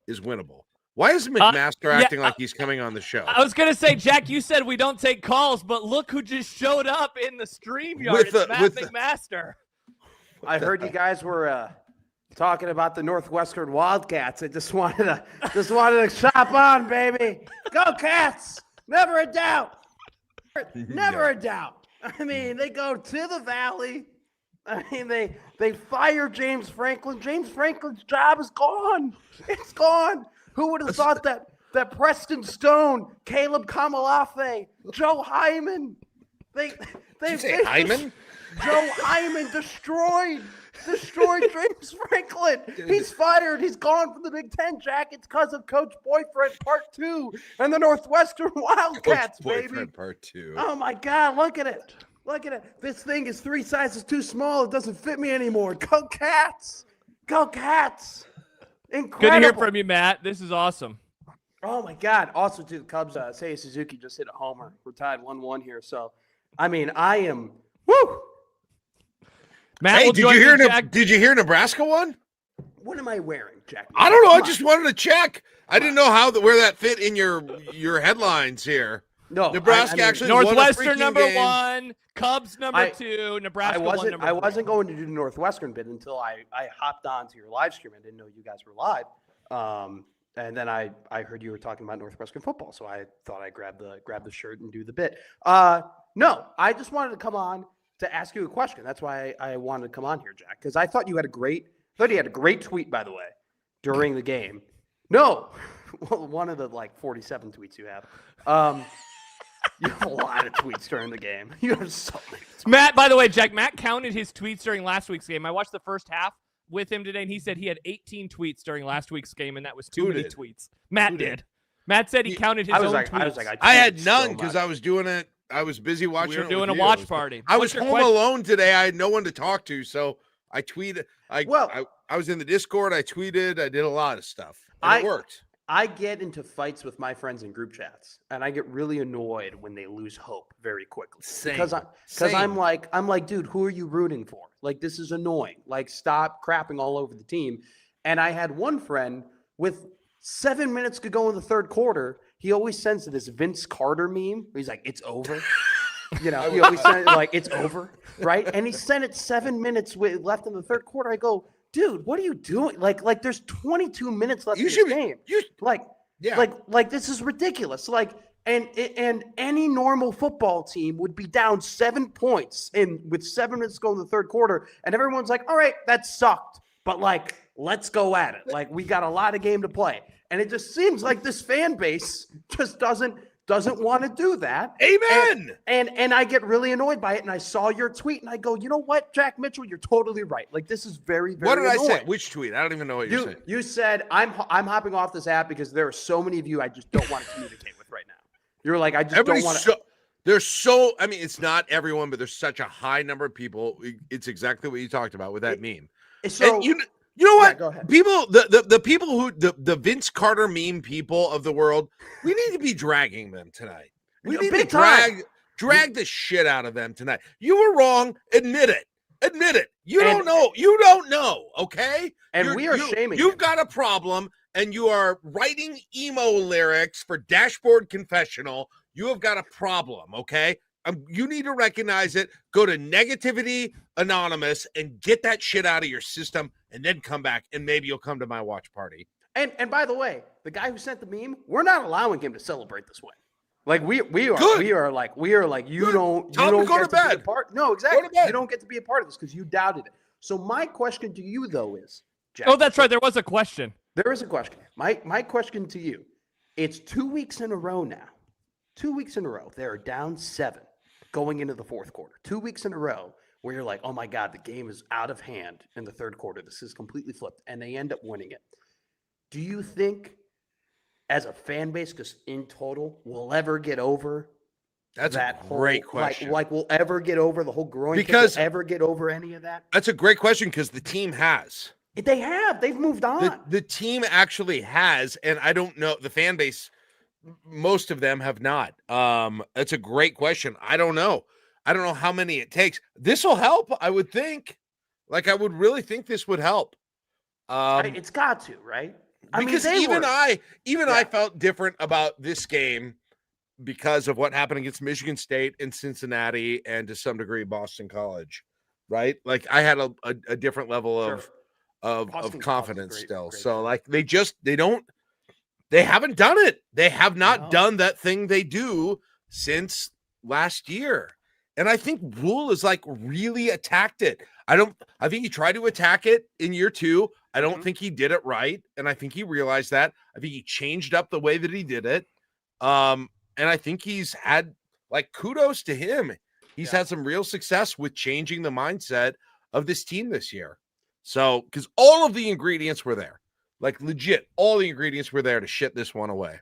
winnable. Why is McMaster acting like he's coming on the show? I was going to say, Jack, you said we don't take calls, but look who just showed up in the StreamYard. It's Matt McMaster. I heard you guys were talking about the Northwestern Wildcats. I just wanted to shop on, baby. Go Cats! Never a doubt. Never a doubt. I mean, they go to the Valley. I mean, they fire James Franklin. James Franklin's job is gone. It's gone. Who would have thought that Preston Stone, Caleb Kamalafe, Joe Hyman, they Hyman? Joe Hyman destroyed James Franklin. He's fired. He's gone from the Big Ten, Jack. It's because of Coach Boyfriend Part 2 and the Northwestern Wildcats, Coach baby. Boyfriend Part 2. Oh, my God. Look at it. Look at it. This thing is 3 sizes too small. It doesn't fit me anymore. Go Cats. Go Cats. Incredible. Good to hear from you, Matt. This is awesome. Oh, my God. Also, to the Cubs, Seiya Suzuki just hit a homer. We're tied 1-1 here. So, I mean, I am – woo! Matt, hey, did you hear Nebraska won? What am I wearing, Jack? I don't know. I just wanted to check. I didn't know where that fit in your headlines here. No, Nebraska actually Northwestern won a number game. 1, Cubs number 2, Nebraska won number 3. I wasn't going to do the Northwestern bit until I hopped on to your live stream. I didn't know you guys were live. And then I heard you were talking about Northwestern football, so I thought I'd grab the shirt and do the bit. No, I just wanted to come on to ask you a question. That's why I wanted to come on here, Jack, because I thought you had a great tweet, by the way, during the game. No, well, one of the 47 tweets you have. You have a lot of tweets during the game. You have so many tweets. Matt, by the way, Jack, Matt counted his tweets during last week's game. I watched the first half with him today, and he said he had 18 tweets during last week's game, and that was too many tweets. Matt did. Matt said he counted his own tweets. I had none because I was doing it. I was busy watching. We were doing a watch party. I was home alone today. I had no one to talk to, so I tweeted. I was in the Discord. I tweeted. I did a lot of stuff. And it worked. I get into fights with my friends in group chats, and I get really annoyed when they lose hope very quickly. Because I'm like, dude, who are you rooting for? Like, this is annoying. Like, stop crapping all over the team. And I had one friend with 7 minutes to go in the third quarter. He always sends this Vince Carter meme. Where he's like, it's over. He always sends it it's over, right? And he sent it 7 minutes left in the third quarter. I go, dude, what are you doing? Like there's 22 minutes left in the game. This is ridiculous. And any normal football team would be down 7 points with 7 minutes to go in the third quarter, and everyone's like, all right, that sucked, but let's go at it. We got a lot of game to play. And it just seems like this fan base just doesn't want to do that. Amen. And I get really annoyed by it. And I saw your tweet and I go, you know what, Jack Mitchell, you're totally right. This is very, very annoying. What did I say? Which tweet? I don't even know what you're saying. You said, I'm hopping off this app because there are so many of you I just don't want to communicate with right now. You're like, I just don't want to. It's not everyone, but there's such a high number of people. It's exactly what you talked about with that meme. So You know what? Yeah, go ahead. People, the people who the Vince Carter meme people of the world, we need to be dragging them tonight. We need to drag the shit out of them tonight. You were wrong. Admit it. Admit it. You don't know. You don't know. Okay. And we are shaming. You've got a problem, and you are writing emo lyrics for Dashboard Confessional. You have got a problem. Okay. You need to recognize it. Go to Negativity Anonymous and get that shit out of your system, and then come back, and maybe you'll come to my watch party. And by the way, the guy who sent the meme, we're not allowing him to celebrate this win. Like we are like you don't go to bed. Be a part. No, exactly. You don't get to be a part of this because you doubted it. So my question to you though is, Jack, oh, that's right. There was a question. There is a question. My question to you, it's 2 weeks in a row now. 2 weeks in a row. They are down 7 going into the fourth quarter. 2 weeks in a row where you're like, oh my God, the game is out of hand in the third quarter. This is completely flipped. And they end up winning it. Do you think as a fan base, because in total, we'll ever get over that a great question. Like we'll ever get over the whole groin? Because we'll ever get over any of that? That's a great question because the team has. They have. They've moved on. The team actually has, and I don't know the fan base. Most of them have not. That's a great question. I don't know. I don't know how many it takes. This will help, I would think. Like I would really think this would help. It's got to, right? Because I felt different about this game because of what happened against Michigan State and Cincinnati and to some degree Boston College, right? Like I had a different level of confidence still. So like they haven't done it. They have not done that thing they do since last year. And I think Rule is like really attacked it. I think he tried to attack it in year 2. I don't think he did it right. And I think he realized that. I think he changed up the way that he did it. And I think he's had like kudos to him. He's had some real success with changing the mindset of this team this year. So, because all of the ingredients were there, like legit, all the ingredients were there to shit this one away.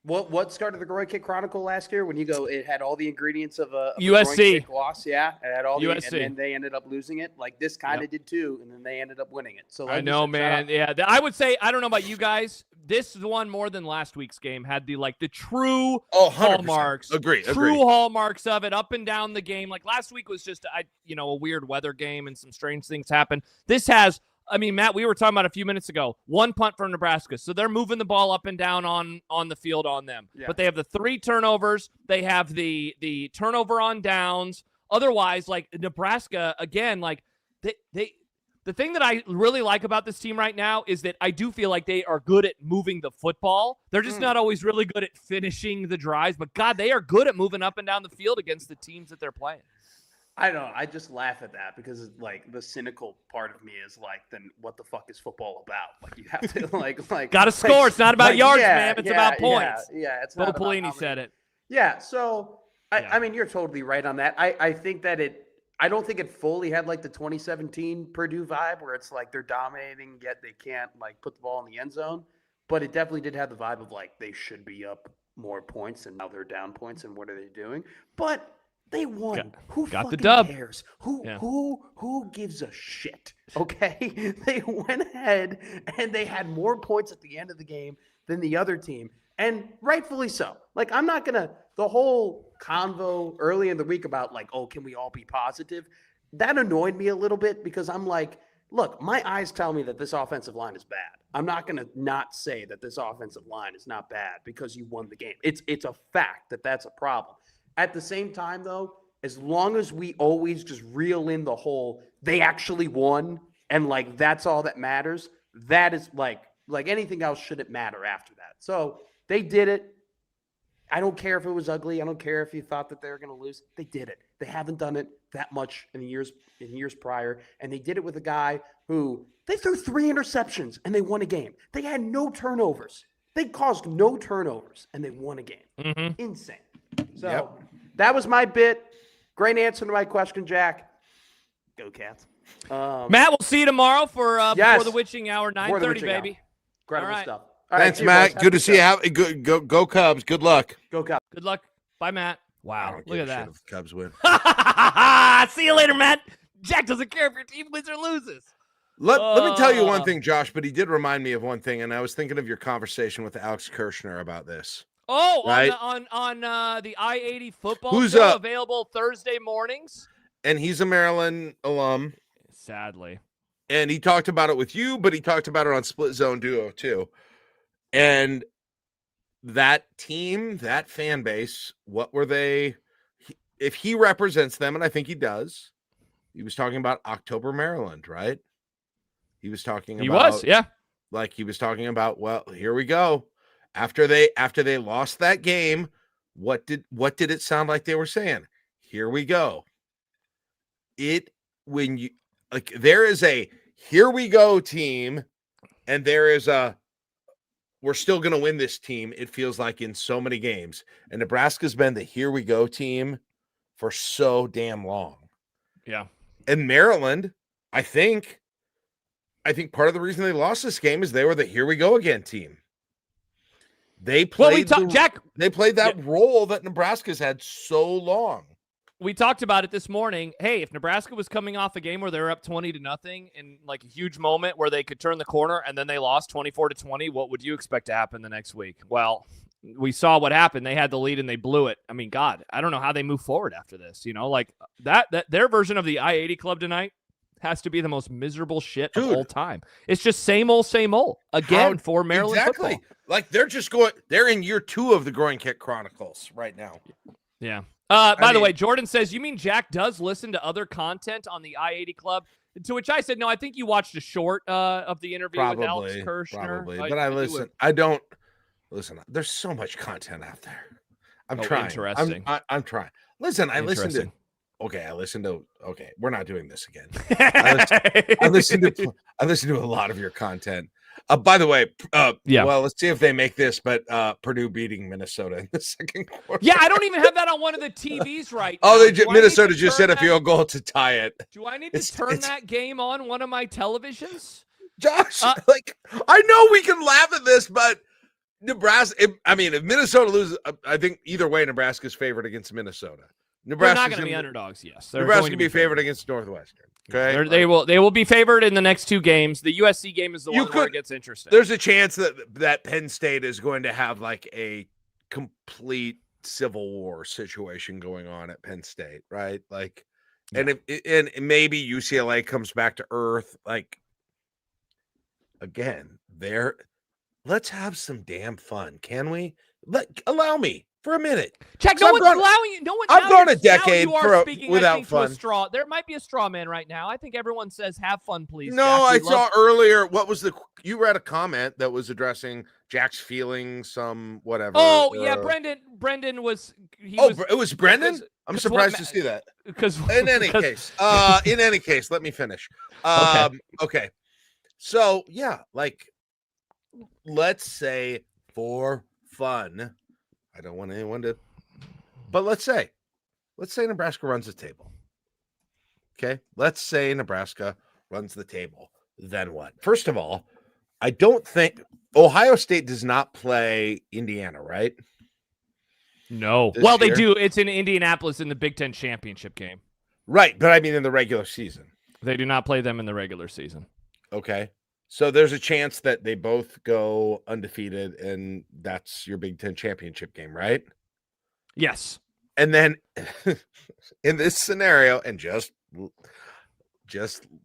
What started the Groin Kick Chronicle last year? When you go, it had all the ingredients of a USC groin kick loss. Yeah, it had all USC. And then they ended up losing it. Like this kind of did too, and then they ended up winning it. So I know, man. Yeah, I would say I don't know about you guys. This one more than last week's game had the true hallmarks. True hallmarks of it up and down the game. Like last week was just a weird weather game and some strange things happened. This has. I mean, Matt, we were talking about a few minutes ago, 1 punt from Nebraska. So they're moving the ball up and down on the field on them. Yeah. But they have the 3 turnovers. They have the turnover on downs. Otherwise, like Nebraska, again, like the thing that I really like about this team right now is that I do feel like they are good at moving the football. They're just not always really good at finishing the drives. But, God, they are good at moving up and down the field against the teams that they're playing. I don't know. I just laugh at that because like the cynical part of me is like, then what the fuck is football about? Like you have to like got to score. It's not about yards, man. It's about points. Yeah, it's Bo not. Pelini said it. Yeah. So I mean, you're totally right on that. I think that I don't think it fully had like the 2017 Purdue vibe where it's like they're dominating yet they can't like put the ball in the end zone. But it definitely did have the vibe of like they should be up more points and now they're down points and what are they doing? But they won. Who got fucking the dub. cares? Who gives a shit? Okay, they went ahead and they had more points at the end of the game than the other team, and rightfully so. Like I'm not gonna the whole convo early in the week about like, oh, can we all be positive? That annoyed me a little bit because I'm like, look, my eyes tell me that this offensive line is bad. I'm not gonna not say that this offensive line is not bad because you won the game. It's a fact that that's a problem. At the same time, though, as long as we always just reel in the whole they actually won and like that's all that matters, that is like anything else shouldn't matter after that. So they did it. I don't care if it was ugly. I don't care if you thought that they were going to lose. They did it. They haven't done it that much in years prior, and they did it with a guy who they threw 3 interceptions and they won a game. They had no turnovers. They caused no turnovers and they won a game. Mm-hmm. Insane. So that was my bit. Great answer to my question, Jack. Go Cats. Matt, we'll see you tomorrow for Before the Witching Hour, 9:30, baby. Incredible stuff. All right, thanks, Matt. Good to see you. Go Cubs. Good luck. Go Cubs. Good luck. Bye, Matt. Wow, look at that. Cubs win. See you later, Matt. Jack doesn't care if your team wins or loses. Let me tell you one thing, Josh, but he did remind me of one thing, and I was thinking of your conversation with Alex Kirshner about this. Oh, right? on the I-80 football show available Thursday mornings. And he's a Maryland alum. Sadly. And he talked about it with you, but he talked about it on Split Zone Duo too. And that team, that fan base, what were they? If he represents them, and I think he does, he was talking about October, Maryland, right? He was talking about, like he was talking about, well, here we go. After they lost that game, what did it sound like they were saying? Here we go. When you like, there is a here we go team, and there is a we're still going to win this team. It feels like in so many games, and Nebraska's been the here we go team for so damn long. Yeah, and Maryland, I think part of the reason they lost this game is they were the here we go again team. They played they played that role that Nebraska's had so long. We talked about it this morning. Hey, if Nebraska was coming off a game where they're up 20-0 in like a huge moment where they could turn the corner and then they lost 24-20, what would you expect to happen the next week? Well, we saw what happened. They had the lead and they blew it. I mean, God, I don't know how they move forward after this. You know, like that their version of the I-80 Club tonight has to be the most miserable shit of all time. It's just same old again for Maryland football. Like they're in year 2 of the Groin Kick Chronicles right now. Yeah. By the way, Jordan says, you mean Jack does listen to other content on the I-80 Club? To which I said, no, I think you watched a short of the interview with Alex Kirshner. Probably, but I listen. I don't listen. There's so much content out there. I'm trying. Interesting. I'm trying. Listen, I listen to. Okay, we're not doing this again. I listen to a lot of your content. By the way, well, let's see if they make this, but Purdue beating Minnesota in the second quarter. Yeah, I don't even have that on one of the TVs right now. Oh, Minnesota just hit a field goal to tie it. Do I need to turn that game on one of my televisions? Josh, I know we can laugh at this, but Nebraska, if Minnesota loses, I think either way, Nebraska's favored against Minnesota. Nebraska's not going to be underdogs, yes. Nebraska's going to be favored against Northwestern. Okay, they will be favored in the next 2 games. The USC game is the one where it gets interesting. There's a chance that Penn State is going to have like a complete civil war situation going on at Penn State, right? Like, and maybe UCLA comes back to earth. Like, again, let's have some damn fun, can we? Allow me. For a minute. Check, no one's allowing you. No one. I've gone a decade without fun. Straw. There might be a straw man right now. I think everyone says, have fun, please. No, I saw earlier, you read a comment that was addressing Jack's feelings, some whatever. Oh, yeah, Brendan was. It was Brendan? I'm surprised to see that. In any case, let me finish. Okay. So, yeah, like, let's say for fun, I don't want anyone to, but let's say Nebraska runs the table. Okay. Let's say Nebraska runs the table. Then what? First of all, I don't think Ohio State does not play Indiana, right? No. Well, they do. It's in Indianapolis in the Big Ten championship game. Right. But I mean, in the regular season. They do not play them in the regular season. Okay. So there's a chance that they both go undefeated, and that's your Big Ten championship game, right? Yes. And then in this scenario, and just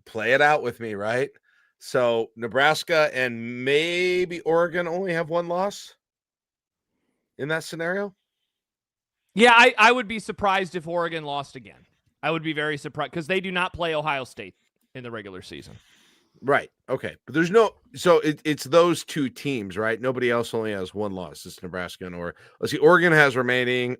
play it out with me, right? So Nebraska and maybe Oregon only have 1 loss in that scenario? Yeah, I would be surprised if Oregon lost again. I would be very surprised because they do not play Ohio State in the regular season. Right. Okay. But there's it's those 2 teams, right? Nobody else only has 1 loss. It's Nebraska and Oregon. Let's see. Oregon has remaining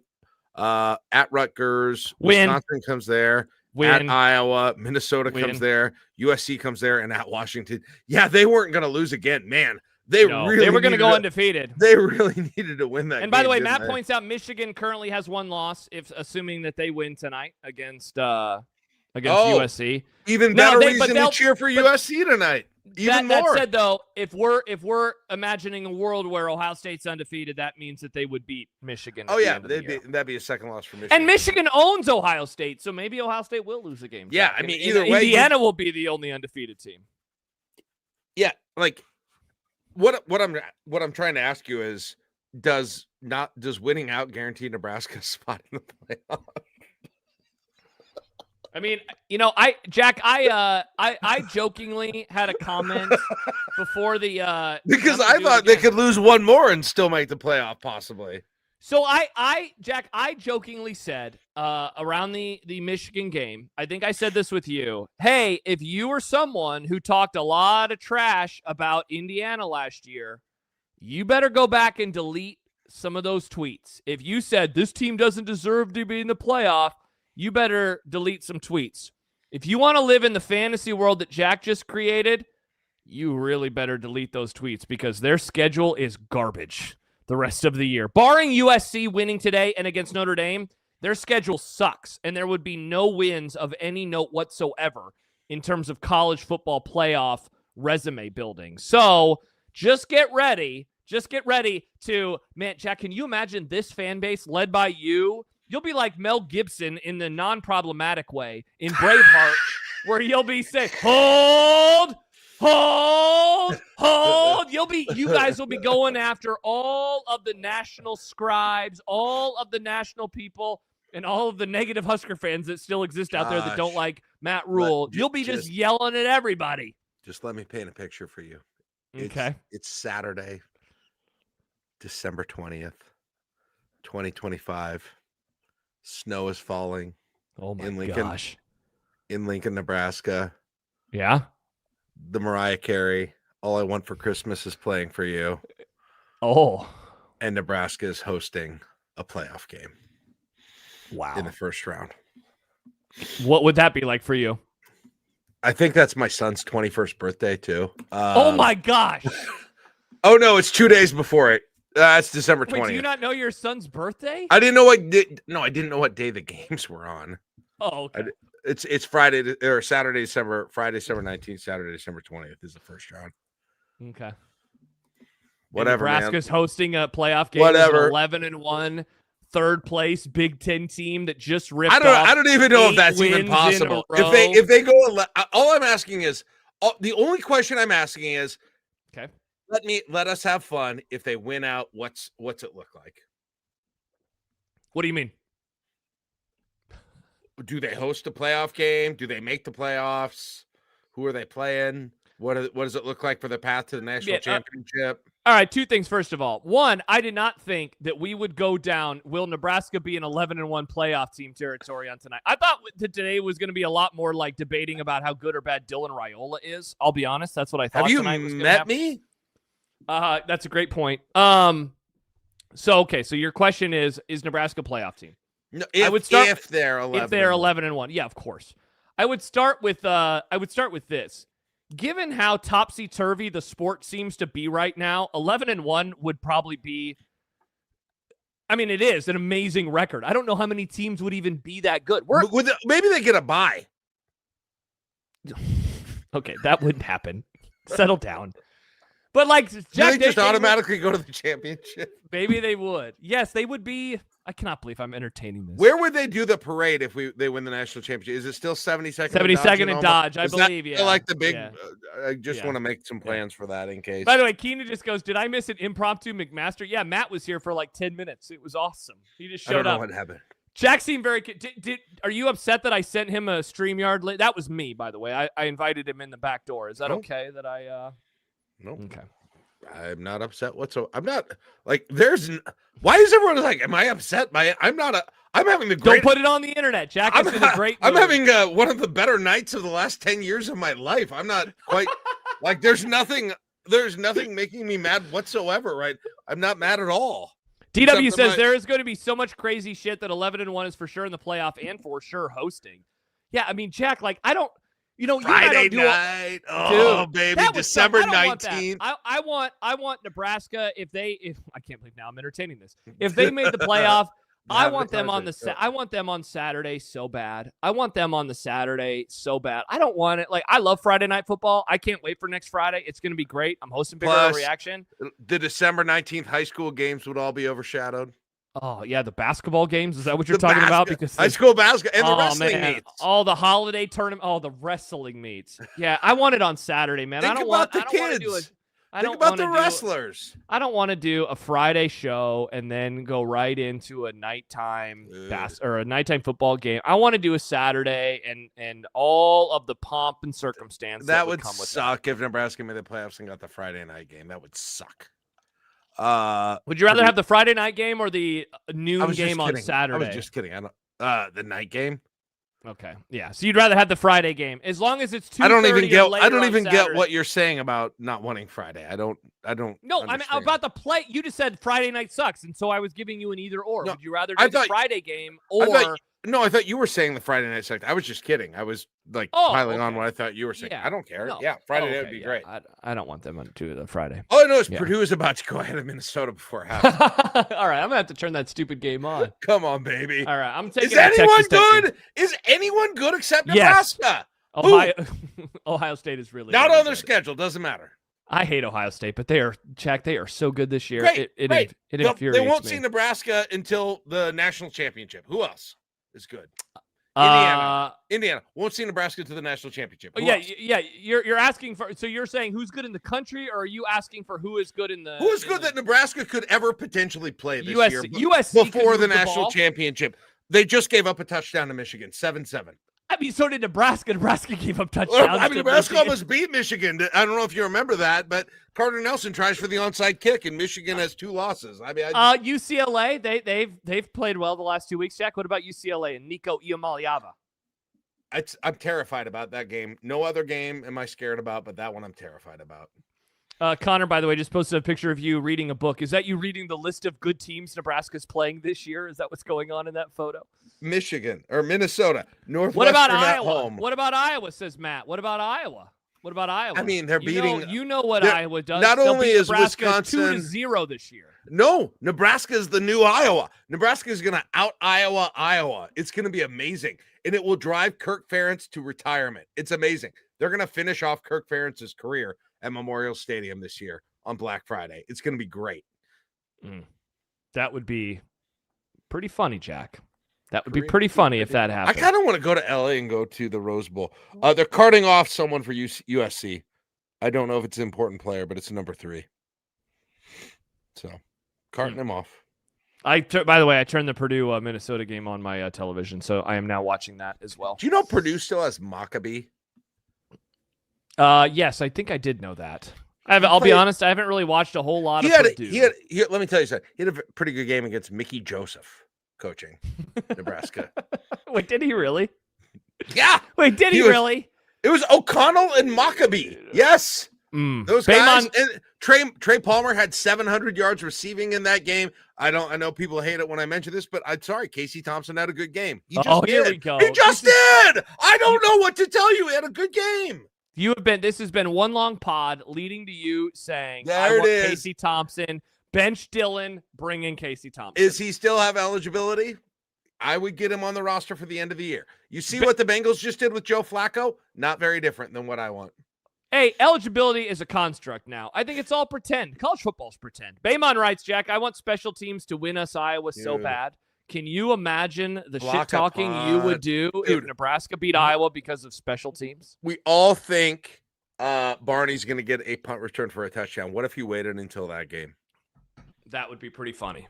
at Rutgers. Wisconsin comes there. At Iowa. Minnesota comes there. USC comes there. And at Washington. Yeah, they weren't going to lose again. Man, they were going to go undefeated. They really needed to win that. And by the way, Matt points out Michigan currently has 1 loss, assuming that they win tonight against USC. Even better reason to cheer for USC tonight. Even more. That said, though, if we're imagining a world where Ohio State's undefeated, that means that they would beat Michigan. Oh yeah, that'd be a second loss for Michigan. And Michigan owns Ohio State, so maybe Ohio State will lose a game. Yeah, I mean, either way, Indiana will be the only undefeated team. Yeah, like what I'm trying to ask you is, does winning out guarantee Nebraska a spot in the playoff? I mean, I jokingly had a comment before the because I thought they could lose one more and still make the playoff possibly. So I jokingly said around the Michigan game, I think I said this with you. Hey, if you were someone who talked a lot of trash about Indiana last year, you better go back and delete some of those tweets. If you said this team doesn't deserve to be in the playoff, you better delete some tweets. If you want to live in the fantasy world that Jack just created, you really better delete those tweets because their schedule is garbage the rest of the year. Barring USC winning today and against Notre Dame, their schedule sucks, and there would be no wins of any note whatsoever in terms of college football playoff resume building. So just get ready. Just get ready to, man, Jack, can you imagine this fan base led by you? You'll be like Mel Gibson in the non-problematic way in Braveheart, where you'll be saying, hold. You guys will be going after all of the national scribes, all of the national people, and all of the negative Husker fans that still exist out there that don't like Matt Rule. You'll be just yelling at everybody. Just let me paint a picture for you. Okay. It's Saturday, December 20th, 2025. Snow is falling. Oh my gosh. In Lincoln, Nebraska. Yeah. The Mariah Carey, All I Want for Christmas is playing for you. Oh. And Nebraska is hosting a playoff game. Wow. In the first round. What would that be like for you? I think that's my son's 21st birthday too. Oh my gosh. Oh no, it's 2 days before it. It's December 20th. Wait, do you not know your son's birthday? I didn't know what day the games were on. Oh, okay. It's Friday or Saturday, Friday, December 19th, Saturday, December 20th is the first round. Okay. Whatever. And Nebraska's hosting a playoff game. Whatever. 11-1, third place Big Ten team that just ripped off. I don't even know if that's even possible. If they go, all I'm asking is the only question I'm asking is, okay. Let us have fun. If they win out, what's it look like? What do you mean? Do they host a playoff game? Do they make the playoffs? Who are they playing? What does it look like for the path to the national championship? All right, two things. First of all, one, I did not think that we would go down, will Nebraska be an 11-1 playoff team territory on tonight? I thought that today was going to be a lot more like debating about how good or bad Dylan Raiola is. I'll be honest. That's what I thought tonight was going to happen. Have you met me? That's a great point. So your question is Nebraska a playoff team? No, if they're 11. If they're 11-1. Yeah, of course. I would start with this. Given how topsy-turvy the sport seems to be right now, 11-1 would probably be, I mean, it is an amazing record. I don't know how many teams would even be that good. Maybe they get a bye. Okay, that wouldn't happen. Settle down. But like, Jack, they just automatically go to the championship. Maybe they would. Yes, they would be. I cannot believe I'm entertaining this. Where would they do the parade if they win the national championship? Is it still 72nd? 72nd and Dodge, I believe. Yeah, like the big. Yeah. I just want to make some plans for that in case. By the way, Keenan just goes, "Did I miss an impromptu McMaster?" Yeah, Matt was here for like 10 minutes. It was awesome. He just showed up. I don't know what happened. Jack seemed very. Are you upset that I sent him a StreamYard? That was me, by the way. I invited him in the back door. Is that okay that I? Nope. Okay. I'm not upset whatsoever. I'm not like why is everyone like, am I upset by it? I'm having the great. Don't put it on the internet, Jack. I'm having one of the better nights of the last 10 years of my life. I'm not quite like there's nothing making me mad whatsoever, right? I'm not mad at all. DW says there is going to be so much crazy shit that 11-1 is for sure in the playoff and for sure hosting. Yeah, I mean, Jack, like I don't. Friday night. Dude, baby, December 19th. I want Nebraska if I can't believe now I'm entertaining this. If they made the playoff, I want them on Saturday so bad. I want them on the Saturday so bad. I don't want it. Like, I love Friday night football. I can't wait for next Friday. It's going to be great. I'm hosting Big Earl Reaction. The December 19th high school games would all be overshadowed. Oh yeah, the basketball games. Is that what you're talking about? Because high school basketball and the wrestling meets. All the holiday tournament. Oh, the wrestling meets. Yeah, I want it on Saturday, man. Think about the kids. Think about the wrestlers. I don't want to do a Friday show and then go right into a nighttime or a nighttime football game. I want to do a Saturday and all of the pomp and circumstance that would come with suck that. If Nebraska made the playoffs and got the Friday night game. That would suck. Would you rather have the Friday night game or the noon game on Saturday? I was just kidding. I don't. The night game. Okay. Yeah. So you'd rather have the Friday game as long as it's 2:30. I don't even get what you're saying about not wanting Friday. I don't. No, I mean about the play. You just said Friday night sucks, and so I was giving you an either or. No, would you rather do the Friday game or? I thought you were saying the Friday night sucked. I was just kidding. I was like piling on what I thought you were saying. Yeah. I don't care. No. Yeah, Friday night would be great. I don't want them to do the Friday. All I know is Purdue is about to go ahead of Minnesota before half. All right, I'm gonna have to turn that stupid game on. Come on, baby. All right, I'm taking. Is anyone good? Is anyone good except Nebraska? Ohio State is really not on their schedule. Doesn't matter. I hate Ohio State, but they are so good this year. Great, it infuriates they won't me. see Nebraska until the national championship. Who else is good? Indiana won't see Nebraska to the national championship. Yeah. You're asking for. So you're saying who's good in the country, or are you asking for who is good in the? Who is good that Nebraska could ever potentially play this year? USC before the national championship. They just gave up a touchdown to Michigan, 7-7. I mean, so did Nebraska. Nebraska gave up touchdowns. Nebraska almost beat Michigan. I don't know if you remember that, but Carter Nelson tries for the onside kick, and Michigan has 2 losses. UCLA, they've played well the last 2 weeks. Jack, what about UCLA and Nico Iamaleava? I'm terrified about that game. No other game am I scared about, but that one I'm terrified about. Connor, by the way, just posted a picture of you reading a book. Is that you reading the list of good teams Nebraska's playing this year? Is that what's going on in that photo? Michigan or Minnesota, Northwestern. What about at Iowa? home. What about Iowa? Says Matt. What about Iowa? I mean, they're beating. You know what Iowa does. Not only is Nebraska Wisconsin 2-0 this year. No, Nebraska is the new Iowa. Nebraska is going to out Iowa. It's going to be amazing, and it will drive Kirk Ferentz to retirement. It's amazing. They're going to finish off Kirk Ferentz's career at Memorial Stadium this year on Black Friday. It's going to be great. That would be pretty funny, Jack. That would be pretty funny if that happened. I kind of want to go to LA and go to the Rose Bowl. They're carting off someone for USC. I don't know if it's an important player, but it's number 3. So, carting him off. By the way, I turned the Purdue Minnesota game on my television, so I am now watching that as well. Do you know Purdue still has Maccabee? Yes, I think I did know that. I'll be honest, I haven't really watched a whole lot of Purdue. Let me tell you something. He had a pretty good game against Mickey Joseph coaching Nebraska. Wait, did he really? Yeah. Wait, did he really? It was O'Connell and Maccabee. Yes. Those guys. And Trey Palmer had 700 yards receiving in that game. I know people hate it when I mention this, but I'm sorry. Casey Thompson had a good game. Here we go. He just did. I don't know what to tell you. He had a good game. This has been one long pod leading to you saying, Casey Thompson, bench Dylan, bring in Casey Thompson. Is he still have eligibility? I would get him on the roster for the end of the year. You see what the Bengals just did with Joe Flacco? Not very different than what I want. Hey, eligibility is a construct now. I think it's all pretend. College football's pretend. Baymon writes, Jack, I want special teams to win us Iowa so bad. Can you imagine the shit-talking you would do if Nebraska beat Iowa because of special teams? We all think Barney's going to get a punt return for a touchdown. What if he waited until that game? That would be pretty funny.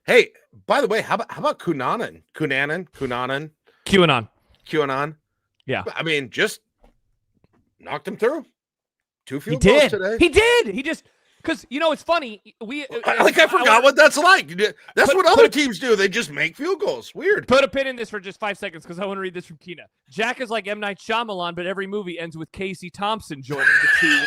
Hey, by the way, how about QAnon? QAnon? Yeah. I mean, just knocked him through. 2 field goals today. He did. He just... Because, it's funny. I forgot what that's like. That's what other teams do. They just make field goals. Weird. Put a pin in this for just 5 seconds because I want to read this from Keena. Jack is like M. Night Shyamalan, but every movie ends with Casey Thompson joining the team.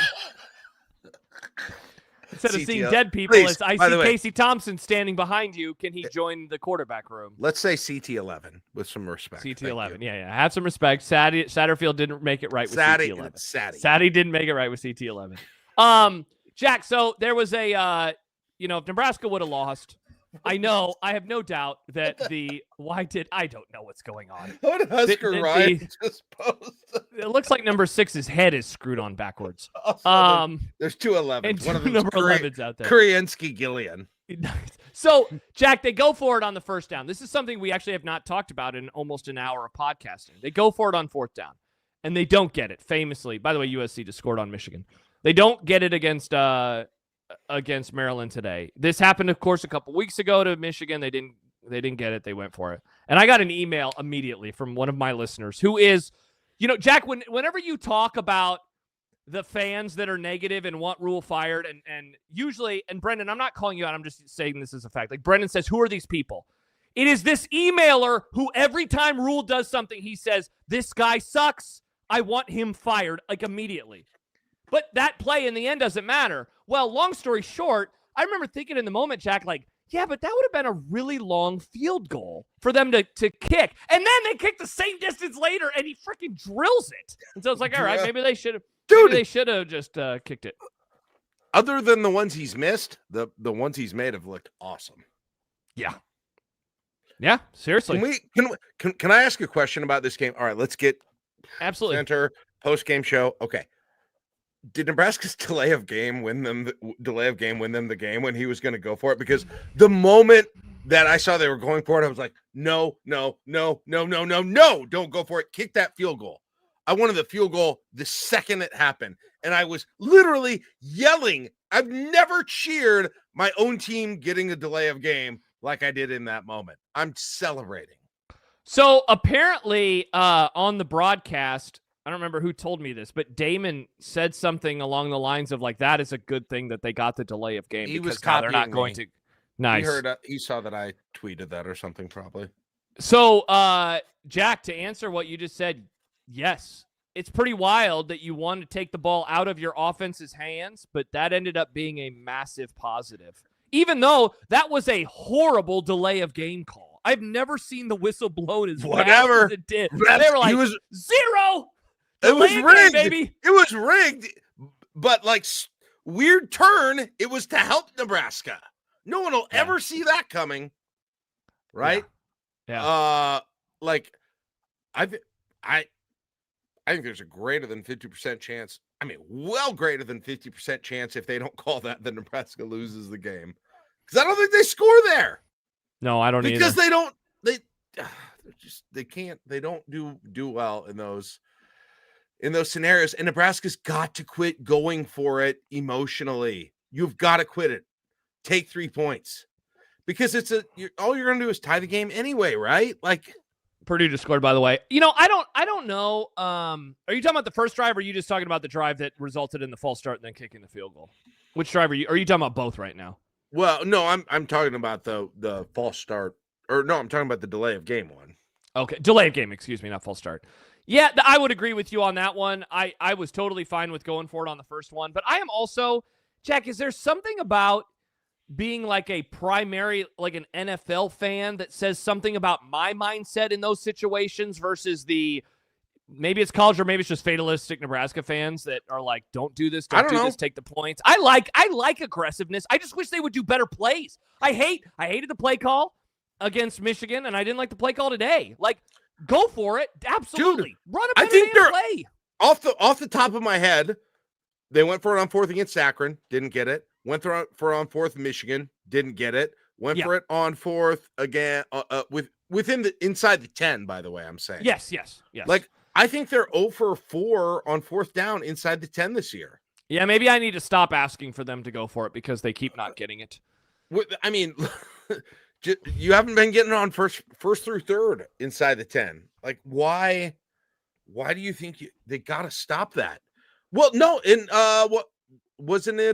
Instead of seeing dead people, it's I see Casey Thompson standing behind you. Can he join the quarterback room? Let's say CT11 with some respect. CT11. Yeah. Have some respect. Satterfield didn't make it right with CT11. Sadie didn't make it right with CT11. Jack, so there was if Nebraska would have lost, I have no doubt that I don't know what's going on. What did Husker Ryan just post? It looks like number 6's head is screwed on backwards. There's 2 11s. And one of them number 11's out there. Kurienski Gillian. So, Jack, they go for it on the first down. This is something we actually have not talked about in almost an hour of podcasting. They go for it on fourth down, and they don't get it, famously. By the way, USC just scored on Michigan. They don't get it against Maryland today. This happened, of course, a couple weeks ago to Michigan. They didn't get it. They went for it. And I got an email immediately from one of my listeners who is, Jack, whenever you talk about the fans that are negative and want Rule fired, and usually, and Brendan, I'm not calling you out, I'm just saying this as a fact. Like Brendan says, who are these people? It is this emailer who every time Rule does something, he says, this guy sucks. I want him fired, like immediately. But that play in the end doesn't matter. Well, long story short, I remember thinking in the moment, Jack, like, yeah, but that would have been a really long field goal for them to kick. And then they kick the same distance later, and he freaking drills it. And so it's like, all right, maybe they should have. Dude, they should have just kicked it. Other than the ones he's missed, the ones he's made have looked awesome. Yeah. Yeah, seriously. Can I ask a question about this game? All right, let's get absolutely center post-game show. Okay. Did Nebraska's delay of game win them the game when he was going to go for it? Because the moment that I saw they were going for it, I was like, no, don't go for it. Kick that field goal. I wanted the field goal the second it happened. And I was literally yelling. I've never cheered my own team getting a delay of game like I did in that moment. I'm celebrating. So apparently on the broadcast, I don't remember who told me this, but Damon said something along the lines of like, that is a good thing that they got the delay of game. He was now they're not going to. Nice. He saw that I tweeted that or something probably. So Jack, to answer what you just said, yes, it's pretty wild that you want to take the ball out of your offense's hands, but that ended up being a massive positive, even though that was a horrible delay of game call. I've never seen the whistle blown as whatever as it did. They were like, zero. It was rigged, baby. It was rigged, but like weird turn. It was to help Nebraska. No one will ever see that coming, right? Yeah. I think there's a greater than 50% chance. I mean, well greater than 50% chance if they don't call that Nebraska loses the game. Because I don't think they score there. No, I don't either. Because they can't. They don't do well in those scenarios. And Nebraska's got to quit going for it emotionally. You've got to quit it. Take 3 points. Because all you're going to do is tie the game anyway, right? Like Purdue just scored, by the way. I don't know. Are you talking about the first drive, or are you just talking about the drive that resulted in the false start and then kicking the field goal? Which drive are you talking about both right now? Well, no, I'm talking about the false start. Or no, I'm talking about the delay of game one. Okay, delay of game, excuse me, not false start. Yeah, I would agree with you on that one. I was totally fine with going for it on the first one. But I am also, Jack, is there something about being like a primary, like an NFL fan that says something about my mindset in those situations versus maybe it's college or maybe it's just fatalistic Nebraska fans that are like, don't do this, don't do this, take the points. I like aggressiveness. I just wish they would do better plays. I hated the play call against Michigan, and I didn't like the play call today. Like, go for it. Absolutely. Dude, run a better play. Off the top of my head, they went for it on fourth against Akron, didn't get it. Went for it on fourth Michigan, didn't get it. Went for it on fourth again inside the 10, by the way, I'm saying. Yes. Like, I think they're 0 for 4 on fourth down inside the 10 this year. Yeah, maybe I need to stop asking for them to go for it because they keep not getting it. I mean, you haven't been getting on first through third inside the 10. Like, why do you think they got to stop that? Well, no, what wasn't it?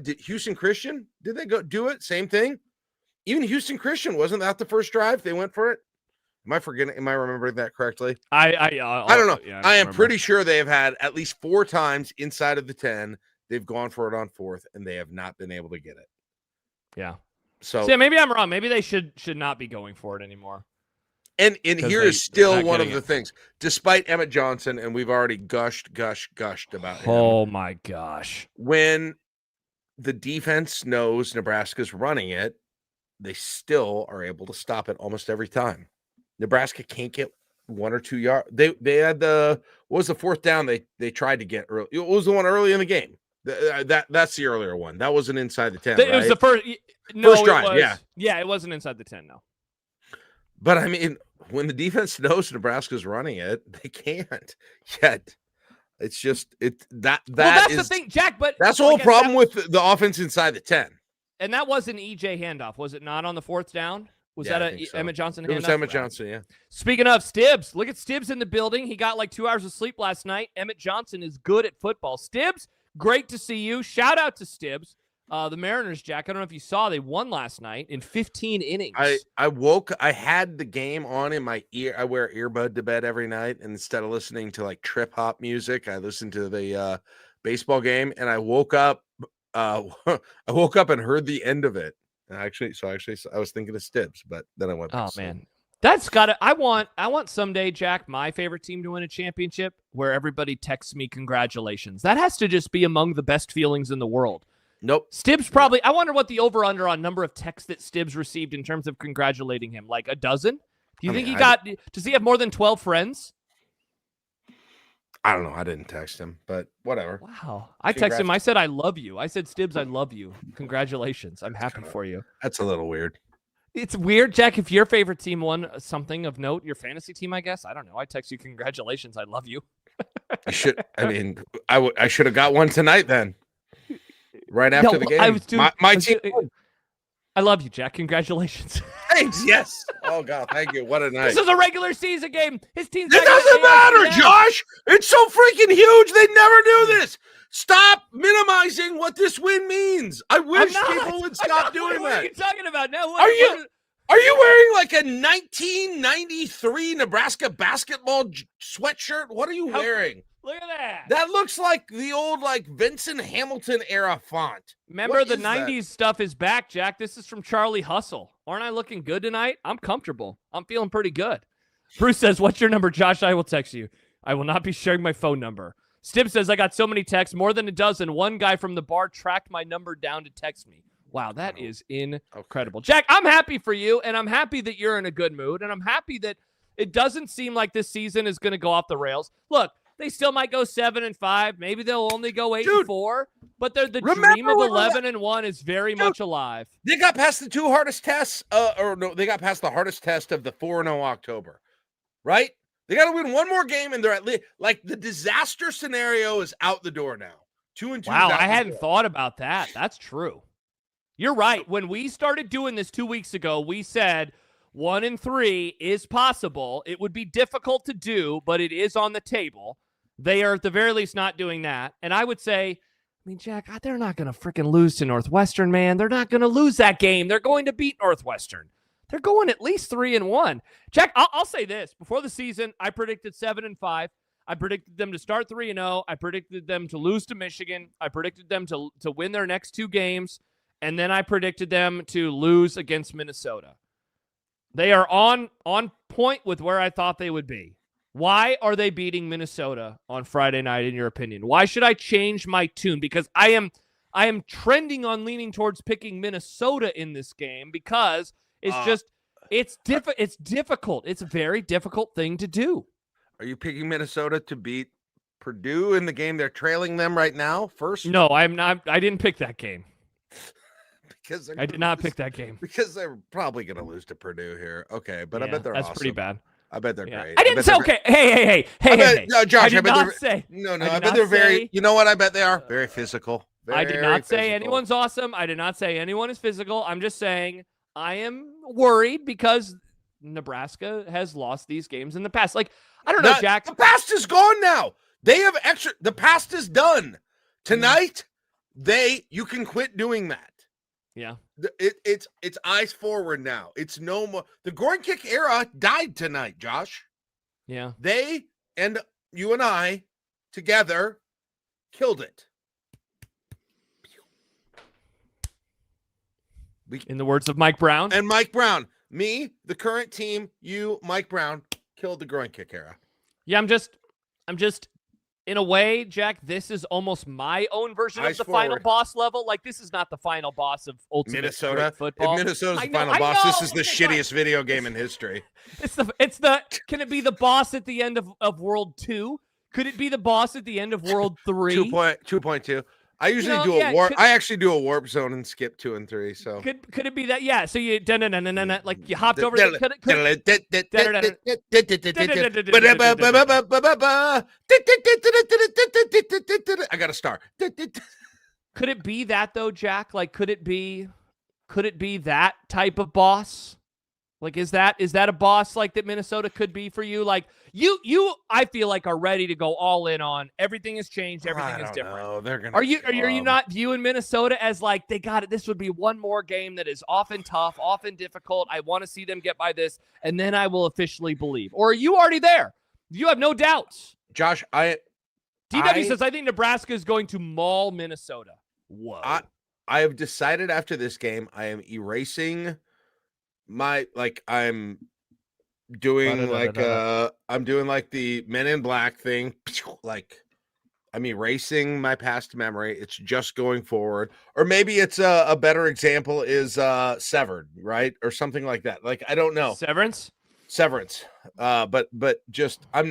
Did Houston Christian? Did they go do it? Same thing. Even Houston Christian, wasn't that the first drive they went for it? Am I forgetting? Am I remembering that correctly? I don't know. Yeah, I am pretty sure they have had at least 4 times inside of the 10. They've gone for it on fourth, and they have not been able to get it. Yeah. So yeah, maybe I'm wrong. Maybe they should not be going for it anymore. And here is still one of the things. Despite Emmitt Johnson, and we've already gushed about him. Oh my gosh. When the defense knows Nebraska's running it, they still are able to stop it almost every time. Nebraska can't get 1 or 2 yards. They had what was the fourth down they tried to get early? It was the one early in the game. That's the earlier one. That wasn't inside the 10. It was right? the first. No, first drive. Yeah, it wasn't inside the 10. No. But I mean, when the defense knows Nebraska's running it, they can't yet. It's just that's the thing, Jack. But that's the whole problem with the offense inside the 10. And that was an EJ handoff, was it not? On the fourth down, was that a Emmitt Johnson handoff? It was Emmitt Johnson. Yeah. Speaking of Stibbs, look at Stibbs in the building. He got like 2 hours of sleep last night. Emmitt Johnson is good at football. Stibbs, great to see you. Shout out to Stibbs. The Mariners, Jack, I don't know if you saw, they won last night in 15 innings. I had the game on in my ear. I wear earbud to bed every night, and instead of listening to like trip hop music, I listened to the baseball game, and I woke up and heard the end of it. And I was thinking of Stibbs, but then I went. Oh man, that's gotta. I want someday, Jack, my favorite team to win a championship, where everybody texts me congratulations. That has to just be among the best feelings in the world. Nope. Stibbs probably. I wonder what the over/under on number of texts that Stibbs received in terms of congratulating him. Like a dozen? Do you think he got? Does he have more than 12 friends? I don't know. I didn't text him, but whatever. Wow. I texted him. I said, I love you. I said, Stibbs, I love you. Congratulations. I'm happy for you. That's a little weird. It's weird, Jack, if your favorite team won something of note, your fantasy team, I guess. I don't know. I text you, congratulations. I love you. I should have got one tonight then. Right after the game. My team. I love you, Jack. Congratulations. Thanks. Yes. Oh, God. Thank you. What a night. This is a regular season game. His team's It doesn't matter, Josh. It's so freaking huge. They never do this. Stop minimizing what this win means. I wish people would stop doing that. What are you talking about now? Are you wearing like a 1993 Nebraska basketball sweatshirt? What are you wearing? Look at that. That looks like the old like Vincent Hamilton era font. Remember the 90s stuff is back, Jack. This is from Charlie Hustle. Aren't I looking good tonight? I'm comfortable. I'm feeling pretty good. Bruce says, what's your number, Josh? I will text you. I will not be sharing my phone number. Stib says, I got so many texts, more than a dozen. One guy from the bar tracked my number down to text me. Wow, that is incredible. Jack, I'm happy for you, and I'm happy that you're in a good mood, and I'm happy that it doesn't seem like this season is going to go off the rails. Look, they still might go 7-5. Maybe they'll only go 8-4. But the dream of 11-1 is very much alive. They got past the two hardest tests, they got past the hardest test of the 4-0 October, right? They got to win one more game, and they're at least like the disaster scenario is out the door now. 2-2. Wow, I hadn't thought about that. That's true. You're right. When we started doing this 2 weeks ago, we said 1-3 is possible. It would be difficult to do, but it is on the table. They are at the very least not doing that. And I would say, I mean, Jack, they're not going to freaking lose to Northwestern, man. They're not going to lose that game. They're going to beat Northwestern. They're going at least 3-1. Jack, I'll say this. Before the season, I predicted 7-5. I predicted them to start 3-0. I predicted them to lose to Michigan. I predicted them to win their next two games. And then I predicted them to lose against Minnesota. They are on point with where I thought they would be. Why are they beating Minnesota on Friday night, in your opinion? Why should I change my tune? Because I am trending on leaning towards picking Minnesota in this game because it's difficult. It's a very difficult thing to do. Are you picking Minnesota to beat Purdue in the game they're trailing them right now first? No, I'm not. I didn't pick that game. Because I did not pick that game. Because they're probably going to lose to Purdue here. Okay, but I bet they're awesome. That's pretty bad. I bet they're great. I didn't say okay. Hey. No, Josh, I bet they're very. You know what? I bet they are very physical. I did not say anyone's awesome. I did not say anyone is physical. I'm just saying I am worried because Nebraska has lost these games in the past. Like, I don't know, Jack. The past is gone now. They have extra. The past is done. Tonight, you can quit doing that. Yeah. It's eyes forward now. It's no more. The groin kick era died tonight, Josh. Yeah. They and you and I together killed it. In the words of Mike Brown. And Mike Brown. Me, the current team, you, Mike Brown, killed the groin kick era. Yeah, I'm just in a way, Jack, this is almost my own version of the final boss level. Like, this is not the final boss of Ultimate Minnesota football. If Minnesota's the final boss, this is the shittiest video game in history. Can it be the boss at the end of World 2? Could it be the boss at the end of World 3? 2.2. I usually do a warp. I actually do a warp zone and skip 2 and 3. So could it be that? Yeah. So you like you hopped over. I got a star. Could it be that though, Jack? Like, could it be that type of boss? Like, is that a boss like that Minnesota could be for you? Like you, I feel like are ready to go all in on everything has changed. Everything is different. No, they're gonna. Are you not viewing Minnesota as like they got it? This would be one more game that is often tough, often difficult. I want to see them get by this, and then I will officially believe. Or are you already there? You have no doubts. Josh, DW says I think Nebraska is going to maul Minnesota. Whoa. I have decided after this game, I am erasing I'm doing I'm doing like the Men in Black thing. Like I'm erasing my past memory. It's just going forward. Or maybe it's a better example is Severed, right? Or something like that. Like I don't know. Severance. But just I'm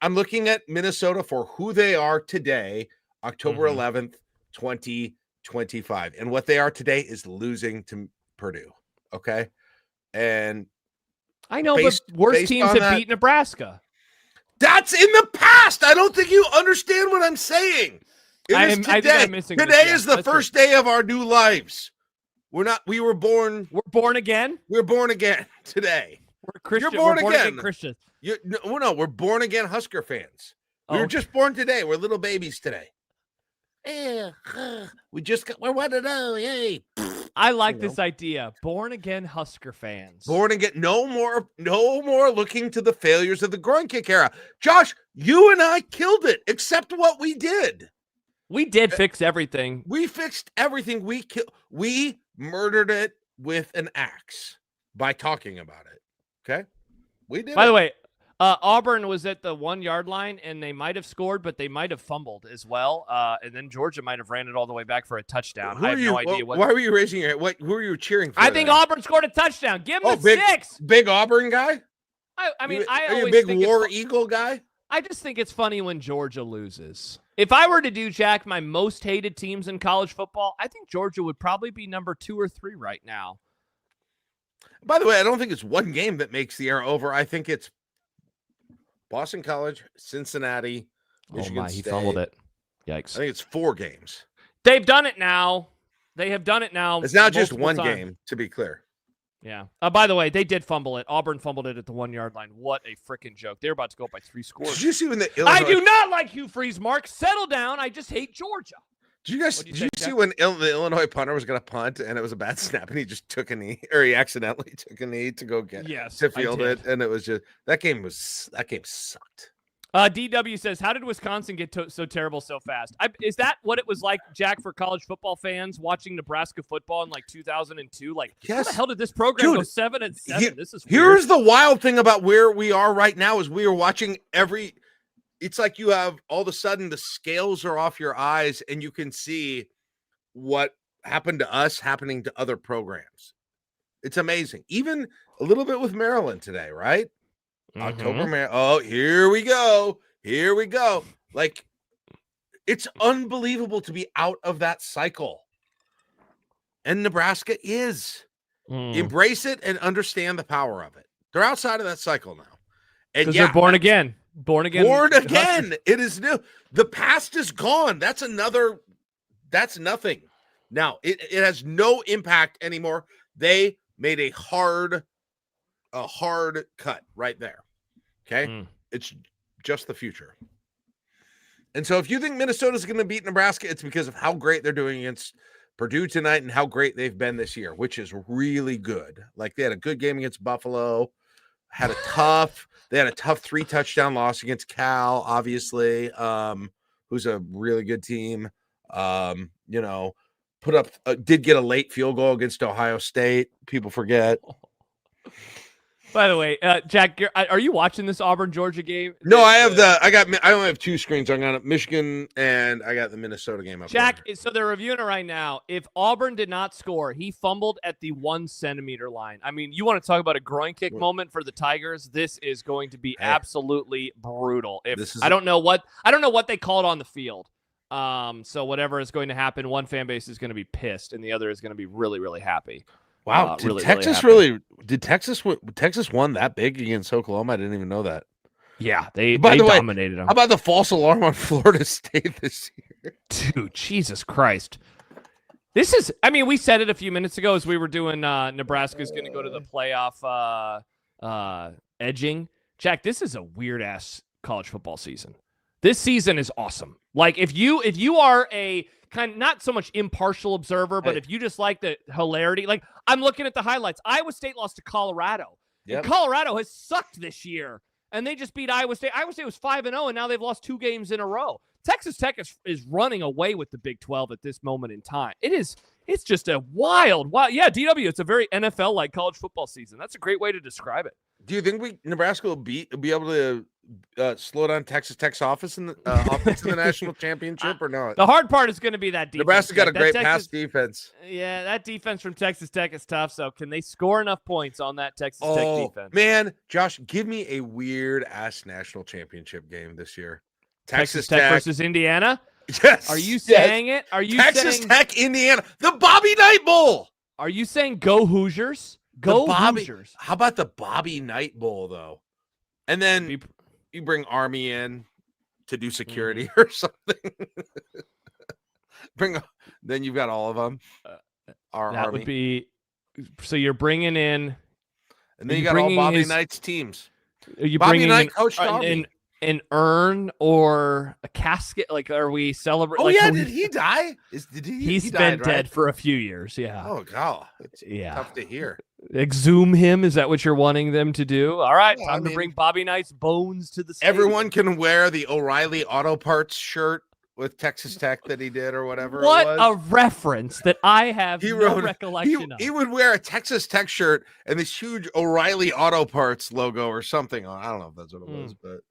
looking at Minnesota for who they are today, October 11th, 2025. And what they are today is losing to Purdue. Okay. And I know, but worse teams have beat Nebraska. That's in the past. I don't think you understand what I'm saying. Today is the first day of our new lives. We were born. We're born again. We're born again today. We're Christian. You're born again. Christians. No, we're born again Husker fans. We were just born today. We're little babies today. We're 1-0. Yay. I like this idea. Born again Husker fans. Born again. No more looking to the failures of the groin kick era. Josh, you and I killed it, except what we did. We did fix everything. We fixed everything. We murdered it with an axe by talking about it. Okay? We did. By the way, Auburn was at the 1 yard line, and they might have scored, but they might have fumbled as well. And then Georgia might have ran it all the way back for a touchdown. I have no idea what. Why were you raising your? Who were you cheering for? I think Auburn scored a touchdown. Give them the 6. Big Auburn guy. I mean, are you a big War Eagle guy? I just think it's funny when Georgia loses. If I were to do, Jack, my most hated teams in college football, I think Georgia would probably be number 2 or 3 right now. By the way, I don't think it's one game that makes the era over. I think it's Boston College, Cincinnati, Michigan State. He fumbled it. Yikes. I think it's 4 games. They've done it now. They have done it now. It's not just one game, to be clear. Yeah. By the way, they did fumble it. Auburn fumbled it at the 1 yard line. What a freaking joke. They're about to go up by 3 scores. Did you see when the Illinois... I do not like Hugh Freeze, Mark. Settle down. I just hate Georgia. Did you see when the Illinois punter was going to punt and it was a bad snap and he just took a knee, or he accidentally took a knee to go get to field it, and it was just that game sucked. DW says, how did Wisconsin get so terrible so fast? Is that what it was like, Jack, for college football fans watching Nebraska football in like 2002? Like, how the hell did this program go 7-7? This is weird. Here's the wild thing about where we are right now is we are watching it's like you have all of a sudden the scales are off your eyes and you can see what happened to us happening to other programs. It's amazing. Even a little bit with Maryland today, right? October. Oh, here we go. Like, it's unbelievable to be out of that cycle. And Nebraska is. Embrace it and understand the power of it. They're outside of that cycle now. And because they're born again. Born again. It is new. The past is gone. That's nothing. Now, it has no impact anymore. They made a hard cut right there. Okay? It's just the future. And so if you think Minnesota's going to beat Nebraska, it's because of how great they're doing against Purdue tonight and how great they've been this year, which is really good. Like, they had a good game against Buffalo, had a tough 3-touchdown loss against Cal, obviously, who's a really good team. Did get a late field goal against Ohio State. People forget. By the way, Jack, are you watching this Auburn-Georgia game? No, I only have 2 screens. I got Michigan and I got the Minnesota game up. Jack, so they're reviewing it right now. If Auburn did not score, he fumbled at the 1 centimeter line. I mean, you want to talk about a groin kick moment for the Tigers? This is going to be absolutely brutal. I don't know what they called on the field. So whatever is going to happen, one fan base is going to be pissed, and the other is going to be really, really happy. Wow, did Texas won that big against Oklahoma? I didn't even know that. Yeah, they way, dominated them. How about the false alarm on Florida State this year? Dude, Jesus Christ. This is, I mean, we said it a few minutes ago as we were doing Nebraska's going to go to the playoff edging. Jack, this is a weird-ass college football season. This season is awesome. Like, if you are a kind of not so much impartial observer, but if you just like the hilarity, like I'm looking at the highlights. Iowa State lost to Colorado. Yep. And Colorado has sucked this year, and they just beat Iowa State. Iowa State was 5-0, and now they've lost 2 games in a row. Texas Tech is running away with the Big 12 at this moment in time. It's just a wild. Yeah, DW, it's a very NFL-like college football season. That's a great way to describe it. Do you think Nebraska will be able to slow down Texas Tech's offense in the national championship or not? The hard part is going to be that defense. Nebraska got a great pass defense. Yeah, that defense from Texas Tech is tough. So can they score enough points on that Texas Tech defense? Man, Josh, give me a weird-ass national championship game this year. Texas Tech versus Indiana? Yes. Are you saying it? Are you Texas Tech, Indiana, the Bobby Knight Bowl? Are you saying go Hoosiers? Go Hoosiers. How about the Bobby Knight Bowl, though? And then you bring Army in to do security or something. Then you've got all of them. Our that Army. Would be so you're bringing in, and then you got all Bobby Knight's teams. Are you Bobby bringing Knight coached Army. An urn or a casket? Like, are we celebrating? Oh, like, yeah. Did he die? He's been dead for a few years. Yeah. Oh, God. It's yeah. Tough to hear. Exhume him. Is that what you're wanting them to do? All right. Time to bring Bobby Knight's bones to the stadium. Everyone can wear the O'Reilly Auto Parts shirt with Texas Tech that he did or whatever. What it was. A reference that I have no recollection of. He would wear a Texas Tech shirt and this huge O'Reilly Auto Parts logo or something. I don't know if that's what it was, but.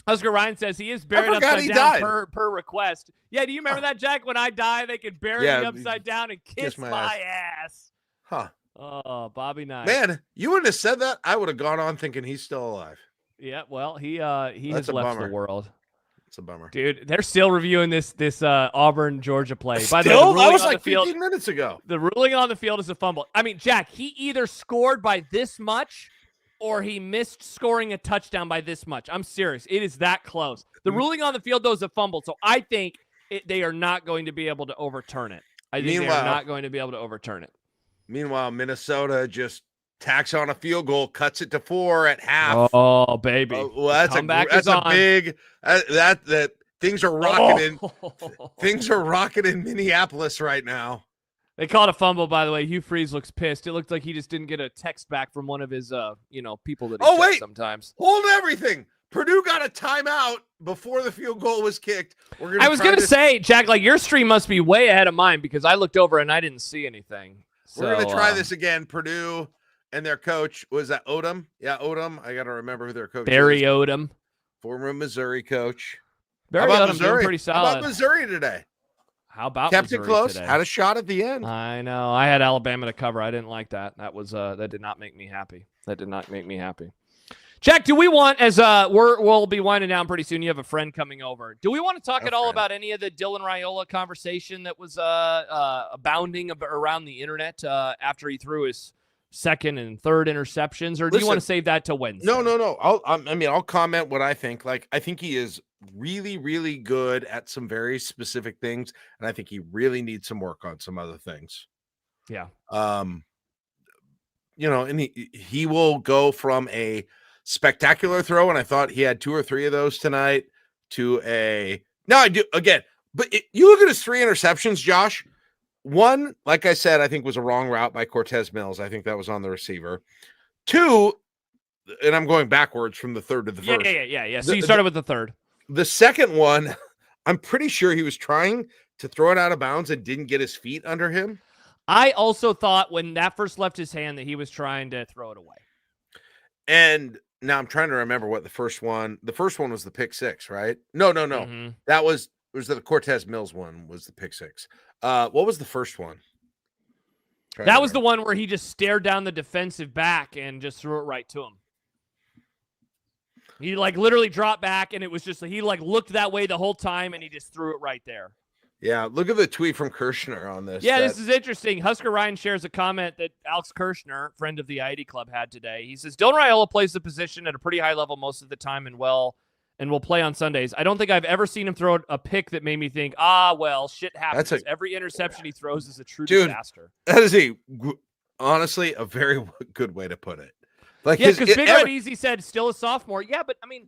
Oscar Ryan says he is buried upside down per request. Yeah, do you remember that, Jack? When I die, they could bury me upside down and kiss my ass. Huh. Oh, Bobby Knight. Man, you wouldn't have said that. I would have gone on thinking he's still alive. Yeah, well, he has left the world. It's a bummer. Dude, they're still reviewing this Auburn Georgia play. By the way, that was like 15 minutes ago. The ruling on the field is a fumble. I mean, Jack, he either scored by this much or he missed scoring a touchdown by this much. I'm serious. It is that close. The ruling on the field, though, is a fumble. So I think they are not going to be able to overturn it. I think they are not going to be able to overturn it. Meanwhile, Minnesota just tacks on a field goal, cuts it to 4 at half. Oh, baby. Well, that's a big that things are rocking things are rocking in Minneapolis right now. They called a fumble, by the way. Hugh Freeze looks pissed. It looked like he just didn't get a text back from one of his, people that he checks sometimes. Hold everything. Purdue got a timeout before the field goal was kicked. I was going to say, Jack, like your stream must be way ahead of mine because I looked over and I didn't see anything. We're going to try this again. Purdue and their coach, was that Odom? Yeah, Odom. I got to remember who their coach Barry is. Odom. Former Missouri coach. Barry Odom doing pretty solid. How about Missouri today? How about kept Missouri it close? Today? Had a shot at the end. I know. I had Alabama to cover. I didn't like that. That was that did not make me happy. Jack, do we want we'll be winding down pretty soon. You have a friend coming over. Do we want to talk at all about any of the Dylan Raiola conversation that was abounding around the internet after he threw his second and third interceptions, or do you want to save that to Wednesday? No. I'll comment what I think. Like, I think he is really, really good at some very specific things, and I think he really needs some work on some other things. Yeah. And he will go from a spectacular throw, and I thought he had 2 or 3 of those tonight, to I do again. But you look at his 3 interceptions, Josh. One, like I said, I think was a wrong route by Cortez Mills. I think that was on the receiver. 2, and I'm going backwards from the third to the first. Yeah. So you started with the third. The second one, I'm pretty sure he was trying to throw it out of bounds and didn't get his feet under him. I also thought when that first left his hand that he was trying to throw it away. And now I'm trying to remember what the first one was the pick 6, right? No. Mm-hmm. That was the Cortez Mills one was the pick 6. What was the first one? That was the one where he just stared down the defensive back and just threw it right to him. He literally dropped back, and it was just he looked that way the whole time, and he just threw it right there. Yeah, look at the tweet from Kirshner on this. Yeah, this is interesting. Husker Ryan shares a comment that Alex Kirshner, friend of the IED Club, had today. He says, Dylan Raiola plays the position at a pretty high level most of the time and will play on Sundays. I don't think I've ever seen him throw a pick that made me think, well, shit happens. Every interception he throws is a true disaster. That is honestly a very good way to put it. Like, yeah, because Big Red Easy said still a sophomore. Yeah, but I mean,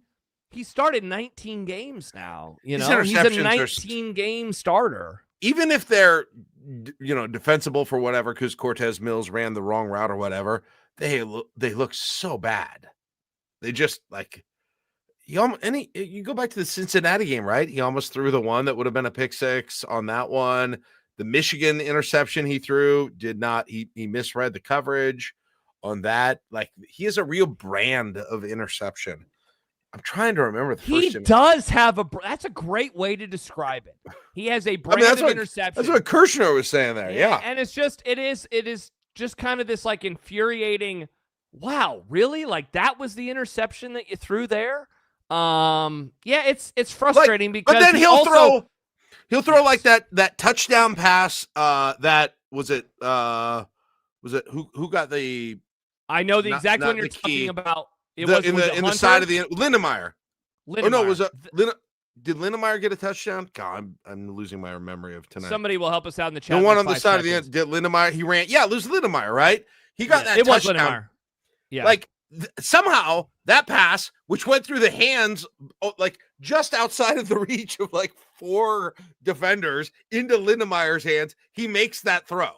he started 19 games now. You know, he's a 19-game starter. Even if they're, defensible for whatever, because Cortez Mills ran the wrong route or whatever, they look so bad. They just like you go back to the Cincinnati game, right? He almost threw the one that would have been a pick six on that one. The Michigan interception he threw did not. He misread the coverage on that. Like, he has a real brand of interception. I'm trying to remember the first. He does have that's a great way to describe it. He has a brand of interception. That's what Kirshner was saying there. Yeah. And it's just, it is just kind of this like infuriating, wow, really? Like, that was the interception that you threw there? It's frustrating because but then he'll throw like that touchdown pass. That was it. Who got the? I know the exact one you're talking about. It was in the side of the Lindemeyer. Oh no, did Lindemeyer get a touchdown? God, I'm losing my memory of tonight. Somebody will help us out in the chat. The one on the side of the end. Did Lindemeyer? He ran. Yeah, it was Lindemeyer, right? He got that. It touchdown. Was Lindemeyer. Yeah, like. Somehow that pass, which went through the hands, like just outside of the reach of like 4 defenders into Lindemeyer's hands, he makes that throw.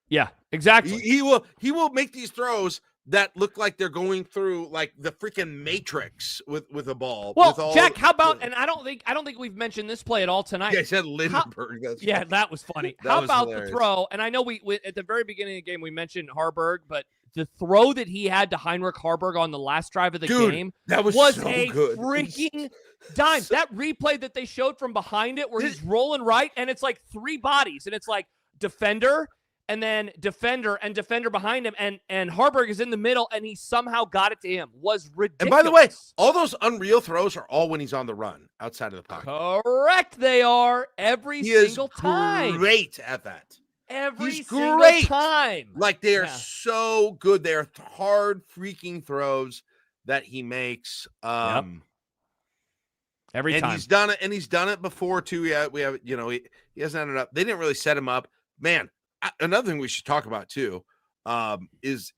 Yeah, exactly. He will make these throws that look like they're going through like the freaking Matrix with a ball. Well, Jack, how about? And I don't think we've mentioned this play at all tonight. Yeah, I said Lindenberg. That was funny. How about hilarious. The throw? And I know we at the very beginning of the game we mentioned Harburg, but the throw that he had to Heinrich Harburg on the last drive of the game was so a good. Freaking dime. That replay that they showed from behind it where he's rolling right and it's like 3 bodies and it's like defender and then defender and defender behind him and Harburg is in the middle and he somehow got it to him. Was ridiculous. And by the way, all those unreal throws are all when he's on the run outside of the pocket. Correct, they are every single time. Great at that. He's great time. Like, they are so good. They are hard freaking throws that he makes. Every and time. He's done it, and he's done it before too. Yeah, we have, he hasn't ended up. They didn't really set him up. Man, another thing we should talk about too, is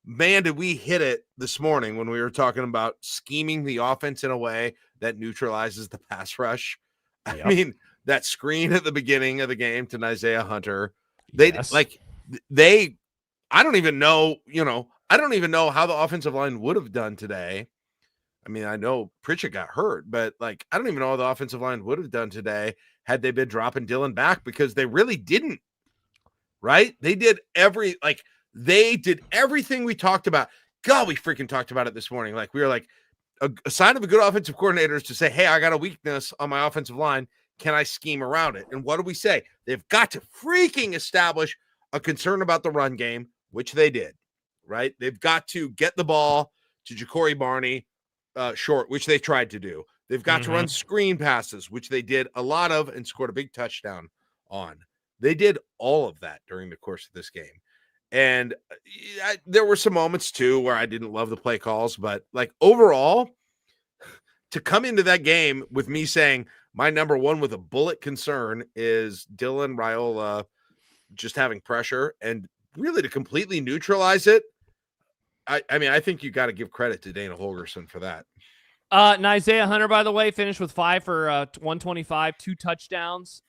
man, did we hit it this morning when we were talking about scheming the offense in a way that neutralizes the pass rush? Yep. I mean, that screen at the beginning of the game to Isaiah Hunter, I don't even know, how the offensive line would have done today. I mean, I know Pritchett got hurt, but like, I don't even know how the offensive line would have done today had they been dropping Dylan back, because they really didn't, right? They did everything we talked about. God, we freaking talked about it this morning. Like, we were like, a sign of a good offensive coordinator is to say, hey, I got a weakness on my offensive line. Can I scheme around it? And what do we say? They've got to freaking establish a concern about the run game, which they did, right? They've got to get the ball to Ja'Cory Barney short, which they tried to do. They've got to run screen passes, which they did a lot of and scored a big touchdown on. They did all of that during the course of this game. And there were some moments too where I didn't love the play calls, but like overall, to come into that game with me saying my number one with a bullet concern is Dylan Raiola just having pressure, and really to completely neutralize it, I mean, I think you got to give credit to Dana Holgorsen for that. Isaiah Hunter, by the way, finished with 5 for 125, 2 touchdowns.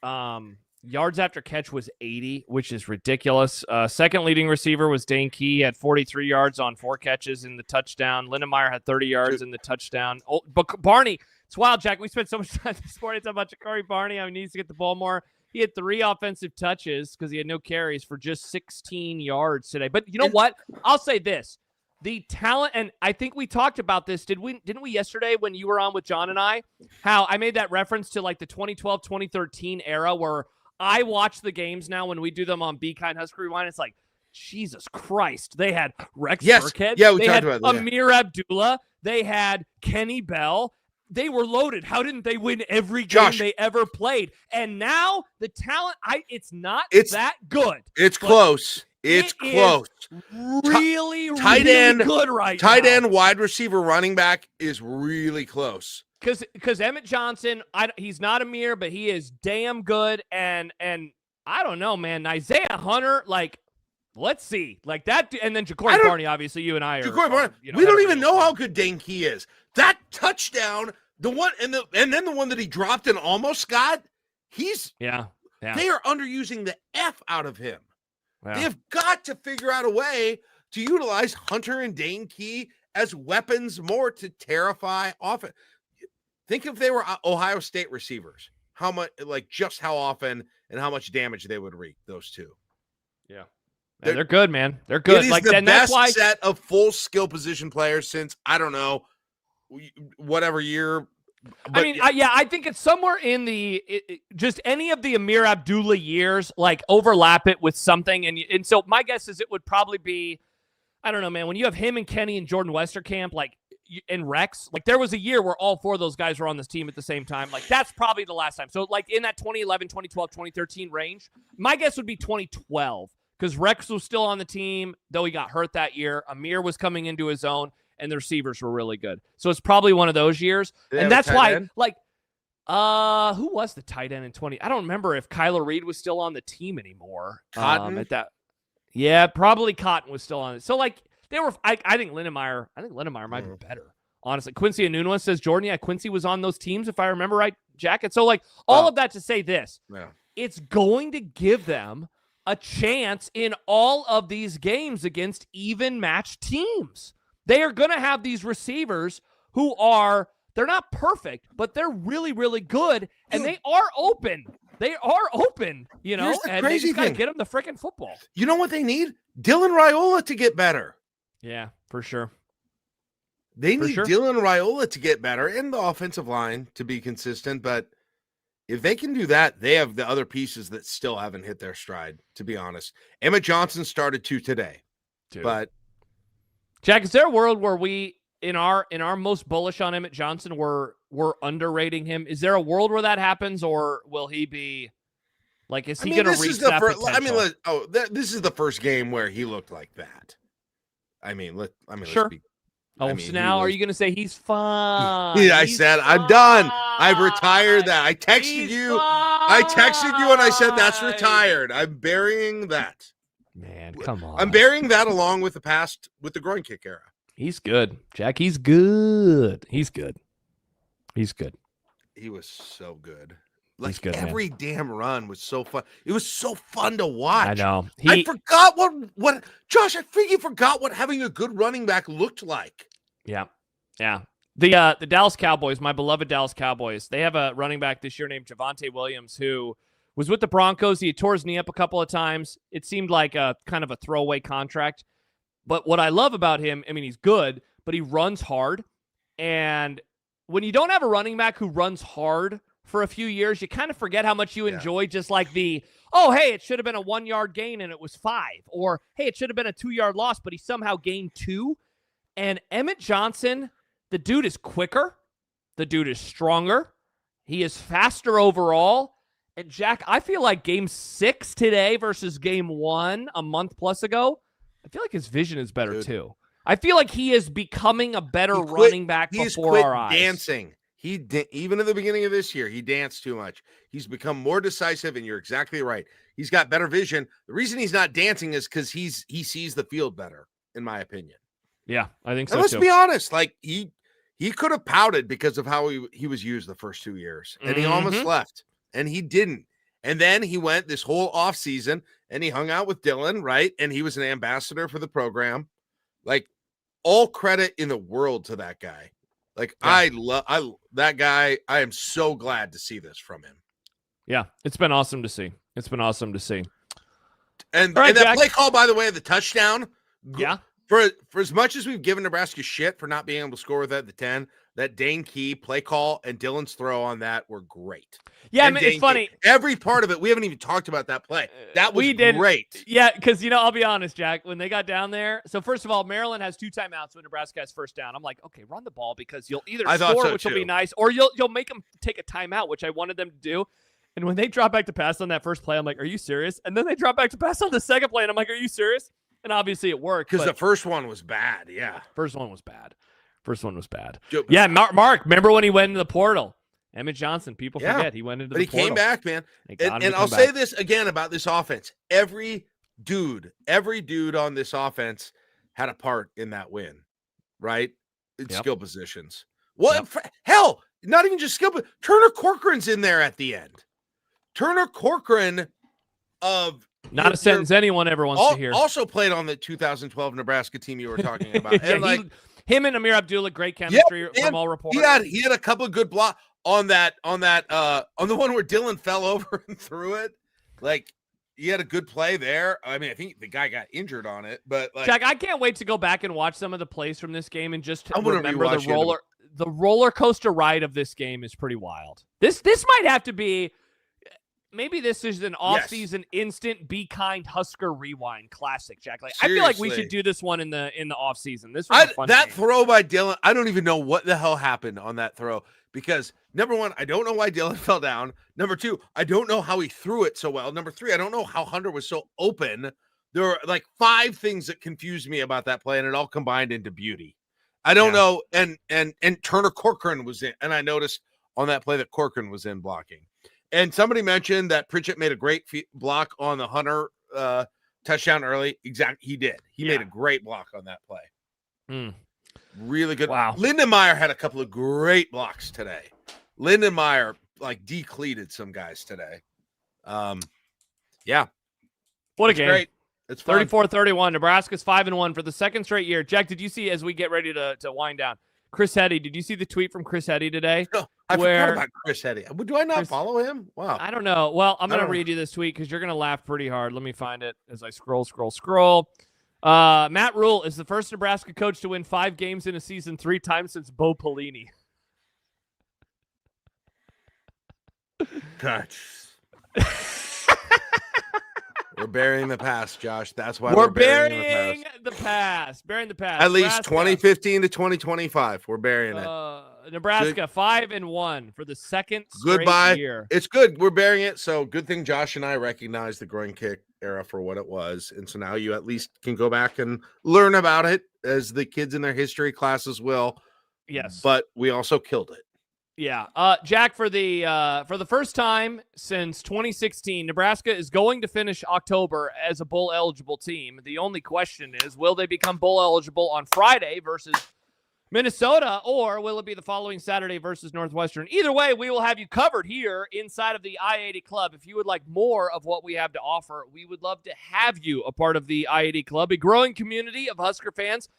Yards after catch was 80, which is ridiculous. Second leading receiver was Dane Key, had 43 yards on 4 catches in the touchdown. Lindemeyer had 30 yards in the touchdown. But Barney, it's wild, Jack. We spent so much time this morning talking about Ja'Cory Barney. He needs to get the ball more. He had 3 offensive touches because he had no carries for just 16 yards today. But you know what? I'll say this. The talent, and I think we talked about this, didn't we yesterday when you were on with John and I, how I made that reference to like the 2012, 2013 era where I watch the games now when we do them on Be Kind Husker Rewind. It's like, Jesus Christ. They had Rex Burkhead. Yeah, we they talked had about that. Amir Abdullah. They had Kenny Bell. they were loaded. How didn't they win every game they ever played? And now the talent, it's not that good. It's close. It's close. Really, tight really end, good right tight now. end, wide receiver, running back is really close. Because Emmitt Johnson, he's not a mirror, but he is damn good. And I don't know, man. Isaiah Hunter, like, let's see. Like that, and then Ja'Cory Barney, obviously, you and I are. Ja'Cory Barney, we don't even know how good Dane Key is. That touchdown, the one, and then the one that he dropped and almost got, yeah. They are underusing the F out of him. Yeah. They have got to figure out a way to utilize Hunter and Dane Key as weapons more to terrify offense. Think if they were Ohio State receivers, how much, like, just how often and how much damage they would wreak, those two. Yeah. They're good, man. They're good. It is like the best that's set of full skill position players since, I don't know, whatever year. But, I think it's somewhere in just any of the Amir Abdullah years, like, overlap it with something. And so my guess is it would probably be, I don't know, man, when you have him and Kenny and Jordan Westerkamp, like, and Rex, like, there was a year where all four of those guys were on this team at the same time. Like, that's probably the last time. So, like, in that 2011, 2012, 2013 range, my guess would be 2012 because Rex was still on the team, though he got hurt that year. Amir was coming into his own, and the receivers were really good. So it's probably one of those years. And that's why, end? Like, who was the tight end in 20? I don't remember if Kyler Reed was still on the team anymore. Cotton? Yeah, probably Cotton was still on it. So, like, they were. I think Lindenmeyer might be better. Honestly, Quincy Anunoa says Jordan. Yeah, Quincy was on those teams if I remember right. Jacket. So, like, all of that to say this, it's going to give them a chance in all of these games against even matched teams. They are going to have these receivers who they're not perfect, but they're really, really good, and they are open. They are open, and they just got to get them the freaking football. You know what they need? Dylan Raiola to get better. Yeah, for sure. They need Dylan Raiola to get better and the offensive line to be consistent, but if they can do that, they have the other pieces that still haven't hit their stride, to be honest. Emmitt Johnson started today. But Jack, is there a world where we, in our most bullish on Emmitt Johnson, we're underrating him? Is there a world where that happens, or will he be like? Is he going to reach that potential? This is the first game where he looked like that. Sure. So now are you going to say he's fine? Yeah, I said I'm done. I've retired that. I texted you. I texted you and I said that's retired. I'm burying that. Man, come on. I'm burying that along with the groin kick era. He's good, Jack. He's good. He was so good. Like, good, every damn run was so fun. It was so fun to watch. I know. I forgot what Josh, I freaking forgot what having a good running back looked like. Yeah. The Dallas Cowboys, my beloved Dallas Cowboys, they have a running back this year named Javonte Williams who was with the Broncos. He tore his knee up a couple of times. It seemed like a kind of a throwaway contract. But what I love about him, he's good, but he runs hard. And when you don't have a running back who runs hard for a few years, you kind of forget how much you enjoy just like hey, it should have been a 1-yard gain and it was 5. Or, hey, it should have been a 2-yard loss, but he somehow gained 2. And Emmitt Johnson, the dude is quicker. The dude is stronger. He is faster overall. And, Jack, I feel like game 6 today versus game 1 a month plus ago, I feel like his vision is better too. I feel like he is becoming a better running back before our eyes. Dancing. Even at the beginning of this year, he danced too much. He's become more decisive, and you're exactly right. He's got better vision. The reason he's not dancing is because he sees the field better, in my opinion. Yeah, I think so. And let's be honest. Like he could have pouted because of how he was used the first 2 years, and he almost left, and he didn't. And then he went this whole offseason, and he hung out with Dylan, right? And he was an ambassador for the program. Like, all credit in the world to that guy. Like, I love that guy. I am so glad to see this from him. Yeah, it's been awesome to see. And that play call, by the way, the touchdown. Yeah. For as much as we've given Nebraska shit for not being able to score with the 10, that Dane Key play call and Dylan's throw on that were great. Yeah, it's funny. Every part of it, we haven't even talked about that play. That was great. Yeah, because, I'll be honest, Jack, when they got down there. So, first of all, Maryland has 2 timeouts when Nebraska has first down. I'm like, okay, run the ball because you'll either score, which will be nice, or you'll make them take a timeout, which I wanted them to do. And when they drop back to pass on that first play, I'm like, are you serious? And then they drop back to pass on the second play, and I'm like, are you serious? And obviously it worked. Because the first one was bad, yeah. First one was bad. Yeah, Mark, remember when he went into the portal? Emmitt Johnson, people forget he went into the portal. But he came back, man. And I'll say this again about this offense. Every dude on this offense had a part in that win, right? It's skill positions. Well, hell, not even just skill, but Turner Corcoran's in there at the end. Turner Corcoran not a sentence anyone ever wants to hear. Also played on the 2012 Nebraska team you were talking about. And him and Amir Abdullah, great chemistry from all reports. He had a couple of good blocks on the one where Dylan fell over and threw it. Like, he had a good play there. I mean, I think the guy got injured on it, but Jack, I can't wait to go back and watch some of the plays from this game and just remember the roller coaster ride of this game is pretty wild. This might have to be. Maybe this is an off-season instant Be Kind Husker Rewind classic, Jack. Like, I feel like we should do this one in the off-season. This was a fun game. Throw by Dylan, I don't even know what the hell happened on that throw because number one, I don't know why Dylan fell down. Number two, I don't know how he threw it so well. Number three, I don't know how Hunter was so open. There were like 5 things that confused me about that play, and it all combined into beauty. I don't know. And Turner Corcoran was in, and I noticed on that play that Corcoran was in blocking. And somebody mentioned that Pritchett made a great block on the Hunter touchdown early. Exactly, he did. He made a great block on that play. Really good. Wow. Lindenmeyer had a couple of great blocks today. Lindenmeyer decleated some guys today. Yeah. What a game. Great. It's 34-31. Nebraska's 5-1 for the second straight year. Jack, did you see as we get ready to wind down? Chris Heddy, did you see the tweet from Chris Heddy today? No, I forgot about Chris Heddy. Do I not follow him? Wow. I don't know. Well, I'm going to read you this tweet because you're going to laugh pretty hard. Let me find it as I scroll. Matt Rule is the first Nebraska coach to win 5 games in a season 3 times since Bo Pelini. Touch. We're burying the past, Josh. That's why we're burying the past. Burying the past. At least 2015 to 2025. We're burying it. Nebraska 5-1 for the second straight year. It's good. We're burying it. So good thing Josh and I recognize the groin kick era for what it was. And so now you at least can go back and learn about it as the kids in their history classes will. Yes. But we also killed it. Yeah. Jack, for the first time since 2016, Nebraska is going to finish October as a bowl eligible team. The only question is, will they become bowl eligible on Friday versus Minnesota, or will it be the following Saturday versus Northwestern? Either way, we will have you covered here inside of the I-80 Club. If you would like more of what we have to offer, we would love to have you a part of the I-80 Club, a growing community of Husker fans.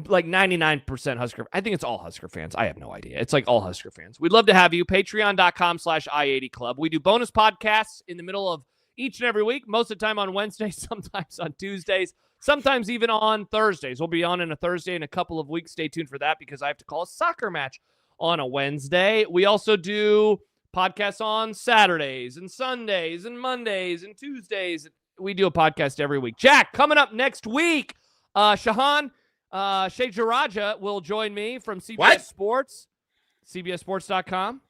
Like 99% Husker. I think it's all Husker fans. I have no idea. It's like all Husker fans. We'd love to have you. Patreon.com/I80 Club. We do bonus podcasts in the middle of each and every week. Most of the time on Wednesdays, sometimes on Tuesdays, sometimes even on Thursdays. We'll be on a Thursday in a couple of weeks. Stay tuned for that because I have to call a soccer match on a Wednesday. We also do podcasts on Saturdays and Sundays and Mondays and Tuesdays. We do a podcast every week. Jack, coming up next week, Shahan Sheikh Jaraja will join me from CBS Sports, CBSSports.com.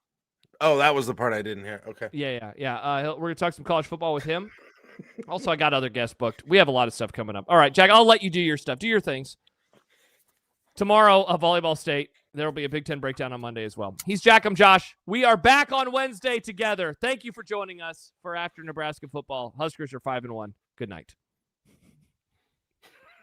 Oh, that was the part I didn't hear. Okay. Yeah. We're going to talk some college football with him. Also, I got other guests booked. We have a lot of stuff coming up. All right, Jack, I'll let you do your stuff. Do your things. Tomorrow, Volleyball State. There will be a Big Ten breakdown on Monday as well. He's Jack. I'm Josh. We are back on Wednesday together. Thank you for joining us for After Nebraska Football. Huskers are 5-1. Good night.